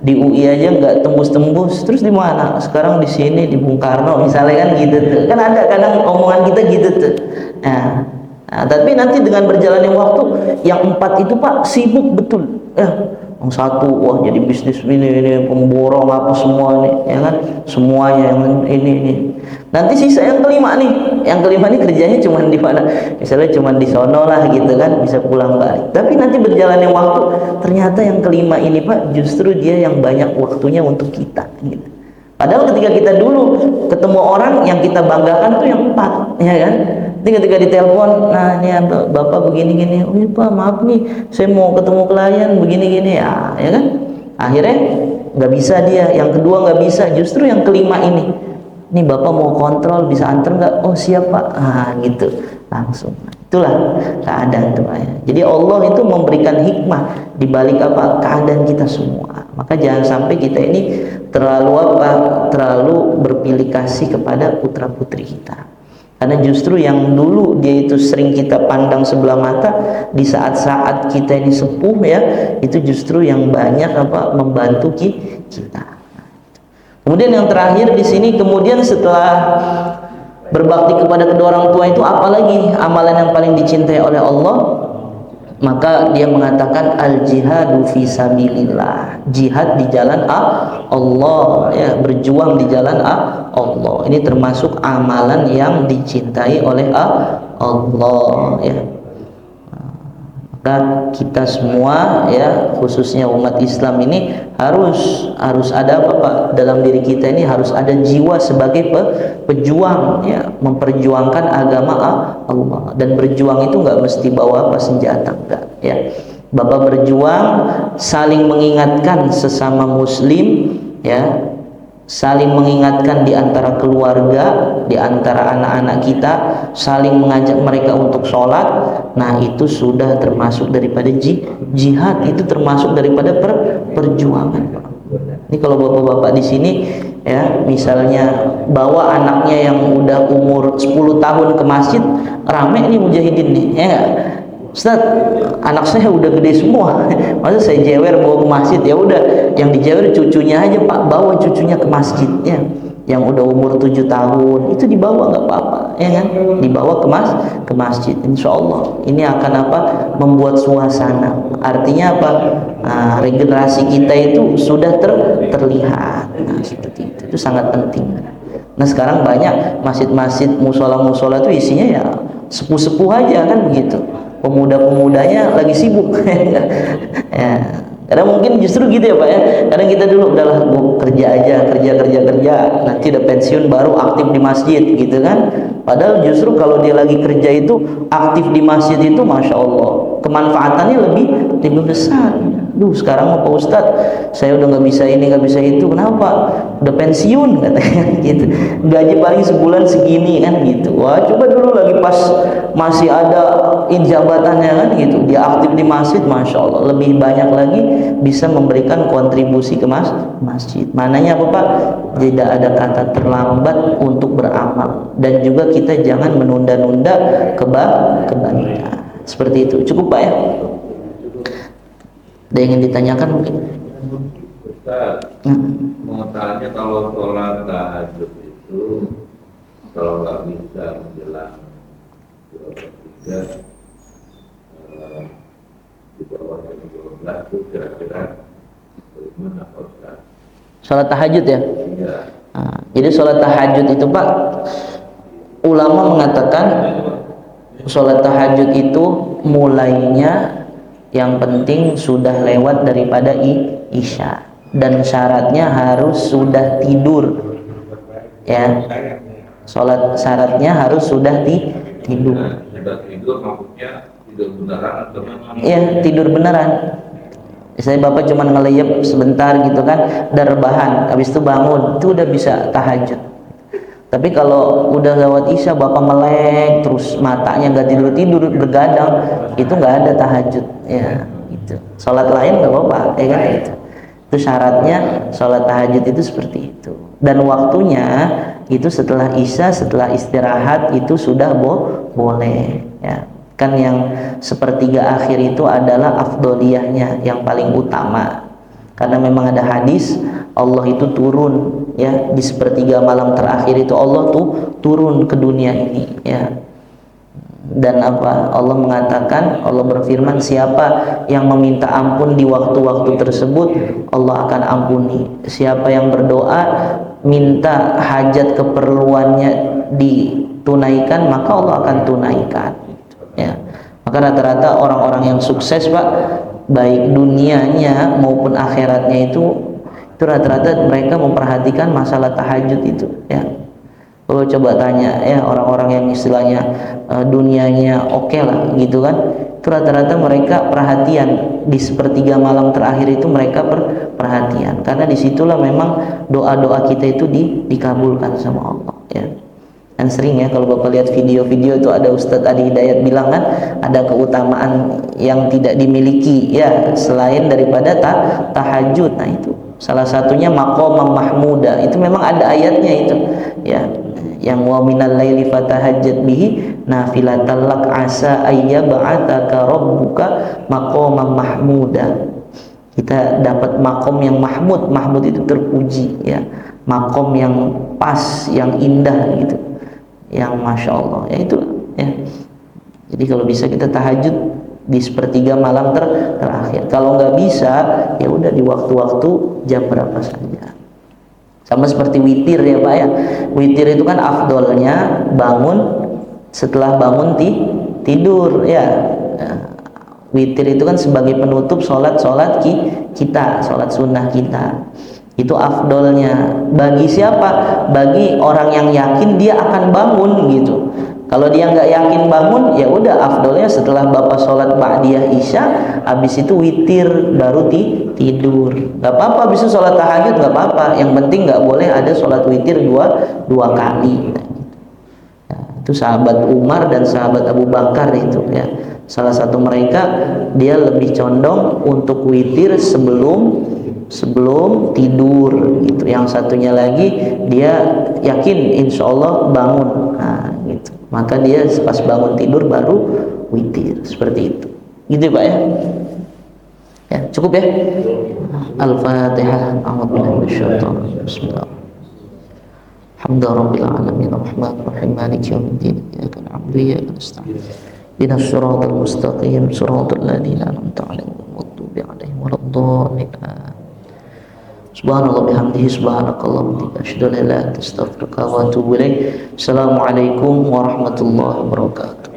di UI aja nggak tembus-tembus, terus di mana sekarang? Di sini di Bung Karno misalnya kan gitu tuh. Kan ada kadang omongan kita gitu tuh. Nah, tapi nanti dengan berjalannya waktu yang 4 itu Pak sibuk betul ya. Yang satu wah jadi bisnis ini pemborong apa semua nih ya kan, semuanya yang ini. Nanti sisa yang kelima nih, yang kelima nih kerjanya cuma di mana, misalnya cuma di sono lah gitu kan, bisa pulang balik. Tapi nanti berjalannya waktu ternyata yang kelima ini Pak justru dia yang banyak waktunya untuk kita gitu. Padahal ketika kita dulu ketemu orang yang kita banggakan tuh yang 4 ya kan. Nanti ketika ditelepon, nah ini Bapak begini-gini, oh iya Pak maaf nih saya mau ketemu klien begini-gini ya kan. Akhirnya nggak bisa dia, yang kedua nggak bisa, justru yang kelima ini Bapak mau kontrol bisa anter nggak? Oh siap Pak. Gitu langsung. Itulah keadaan tuh ya. Jadi Allah itu memberikan hikmah di balik apa keadaan kita semua. Maka jangan sampai kita ini terlalu berpilih kasih kepada putra putri kita. Karena justru yang dulu dia itu sering kita pandang sebelah mata, di saat-saat kita ini sepuh ya, itu justru yang banyak membantu kita. Kemudian yang terakhir di sini, kemudian setelah berbakti kepada kedua orang tua itu apalagi amalan yang paling dicintai oleh Allah? maka dia mengatakan al jihadu fi sabilillah, jihad di jalan Allah, ya, berjuang di jalan Allah. Ini termasuk amalan yang dicintai oleh Allah, ya. Maka kita semua, ya, khususnya umat Islam ini harus ada apa Pak? Dalam diri kita ini harus ada jiwa sebagai pejuang, ya, memperjuangkan agama Allah. Dan berjuang itu nggak mesti bawa apa senjata, enggak, ya. Bapak berjuang saling mengingatkan sesama muslim, ya, saling mengingatkan di antara keluarga, di antara anak-anak kita, saling mengajak mereka untuk sholat. Nah, itu sudah termasuk daripada jihad, itu termasuk daripada perjuangan. Ini kalau bapak-bapak di sini, ya, misalnya bawa anaknya yang udah umur 10 tahun ke masjid, rame nih mujahidin nih, ya nggak? Ustaz, anak saya udah gede semua, masa saya jewer bawa ke masjid? Ya udah, yang dijewer cucunya aja Pak, bawa cucunya ke masjid, ya. Yang udah umur 7 tahun itu dibawa nggak apa-apa, ya kan? Dibawa ke masjid. Insya Allah ini akan apa? Membuat suasana. Artinya apa? Nah, regenerasi kita itu sudah terlihat. Nah, seperti itu sangat penting. Nah, sekarang banyak masjid-masjid, musola-musola itu isinya ya sepuh-sepuh aja kan begitu. Pemuda-pemudanya lagi sibuk. Ya. Karena mungkin justru gitu ya Pak, ya. Karena kita dulu udahlah kerja aja, kerja, nanti udah pensiun baru aktif di masjid gitu kan. Padahal justru kalau dia lagi kerja itu aktif di masjid itu, masya Allah, kemanfaatannya lebih besar. Duh, sekarang mau Pak Ustadz, saya udah nggak bisa ini, nggak bisa itu. Kenapa? Udah pensiun katanya gitu. Gaji paling sebulan segini kan gitu. Wah, coba dulu lagi pas masih ada jabatannya kan gitu, dia aktif di masjid, masya Allah, lebih banyak lagi bisa memberikan kontribusi ke masjid. Mananya apa Pak? Tidak ada kata terlambat untuk beramal, dan juga kita jangan menunda-nunda kebaikan. Seperti itu. Cukup Pak, ya? Ada yang ingin ditanyakan mungkin? Ustaz, mau tanya, kalau sholat tahajud itu kalau nggak bisa menjelang 23 di bawah jam 12 itu kira-kira bagaimana Pak Ustaz? Sholat tahajud ya? Iya. Nah, jadi sholat tahajud itu Pak, ulama mengatakan sholat tahajud itu mulainya yang penting sudah lewat daripada isya, dan syaratnya harus sudah tidur, ya. Sholat syaratnya harus sudah tidur. Sudah tidur maksudnya tidur beneran atau gimana? Ya, tidur beneran. Misalnya Bapak cuma ngeleyep sebentar gitu kan, dan rebahan, habis itu bangun, itu udah bisa tahajud. Tapi kalau udah lewat isya Bapak melek terus matanya nggak tidur bergadang, itu nggak ada tahajud, ya gitu. Sholat lain nggak apa-apa, ya kan gitu. Itu syaratnya sholat tahajud itu seperti itu. Dan waktunya itu setelah isya, setelah istirahat itu sudah boleh, ya. Kan yang sepertiga akhir itu adalah afdoliyahnya, yang paling utama. Karena memang ada hadis Allah itu turun, ya, di sepertiga malam terakhir itu Allah tuh turun ke dunia ini, ya. Dan apa? Allah mengatakan, Allah berfirman, siapa yang meminta ampun di waktu-waktu tersebut, Allah akan ampuni. Siapa yang berdoa minta hajat keperluannya ditunaikan, maka Allah akan tunaikan, ya. Maka rata-rata orang-orang yang sukses Pak, baik dunianya maupun akhiratnya itu rata-rata mereka memperhatikan masalah tahajud itu, ya. Kalau coba tanya, ya, orang-orang yang istilahnya dunianya oke lah gitu kan, itu rata-rata mereka perhatian di sepertiga malam terakhir itu, mereka perhatian, karena disitulah memang doa-doa kita itu dikabulkan sama Allah, ya. Dan sering ya kalau Bapak lihat video-video itu ada Ustadz Adi Hidayat bilang kan, ada keutamaan yang tidak dimiliki, ya, selain daripada tahajud. Nah, itu salah satunya maqamam mahmuda, itu memang ada ayatnya itu, ya, yang wa minal laili fatahajjat bihi nafilatan lak asa ayyab'ataka rabbuka maqamam mahmuda. Kita dapat makom yang mahmud itu terpuji, ya, makom yang pas, yang indah gitu, yang masya Allah, ya itu, ya. Jadi kalau bisa kita tahajud di sepertiga malam terakhir. Kalau nggak bisa, ya udah di waktu-waktu jam berapa saja. Sama seperti witir ya Pak ya. Witir itu kan afdolnya bangun setelah bangun tidur ya. Nah, witir itu kan sebagai penutup sholat kita, sholat sunnah kita. Itu afdolnya. Bagi siapa? Bagi orang yang yakin dia akan bangun gitu. Kalau dia nggak yakin bangun, ya udah afdolnya setelah bapak sholat ba'diyah isya, habis itu witir baru tidur. Nggak apa-apa, habis itu sholat tahajud nggak apa-apa. Yang penting nggak boleh ada sholat witir dua kali. Nah, itu sahabat Umar dan sahabat Abu Bakar itu ya. Salah satu mereka dia lebih condong untuk witir sebelum tidur gitu. Yang satunya lagi dia yakin insya Allah bangun. Nah, gitu. Maka dia pas bangun tidur baru witir seperti itu. Gitu Pak ya. Ya, cukup ya. Al-Fatihah. A'udzubillahi minasyaitonir rajim. Bismillah. Alhamdulillahirabbil alamin arrahmanir rahim maliki yaumiddin iyyaka na'budu wa iyyaka nasta'in ihdinas siratal mustaqim siratal ladzina an'amta 'alaihim ghairil maghdubi 'alaihim waladdallin. Subhanallah bihamdihi subhanakallahumma asyhadu an la ilaha illa anta astaghfiruka wa atubu ilaik. Assalamualaikum warahmatullahi wabarakatuh.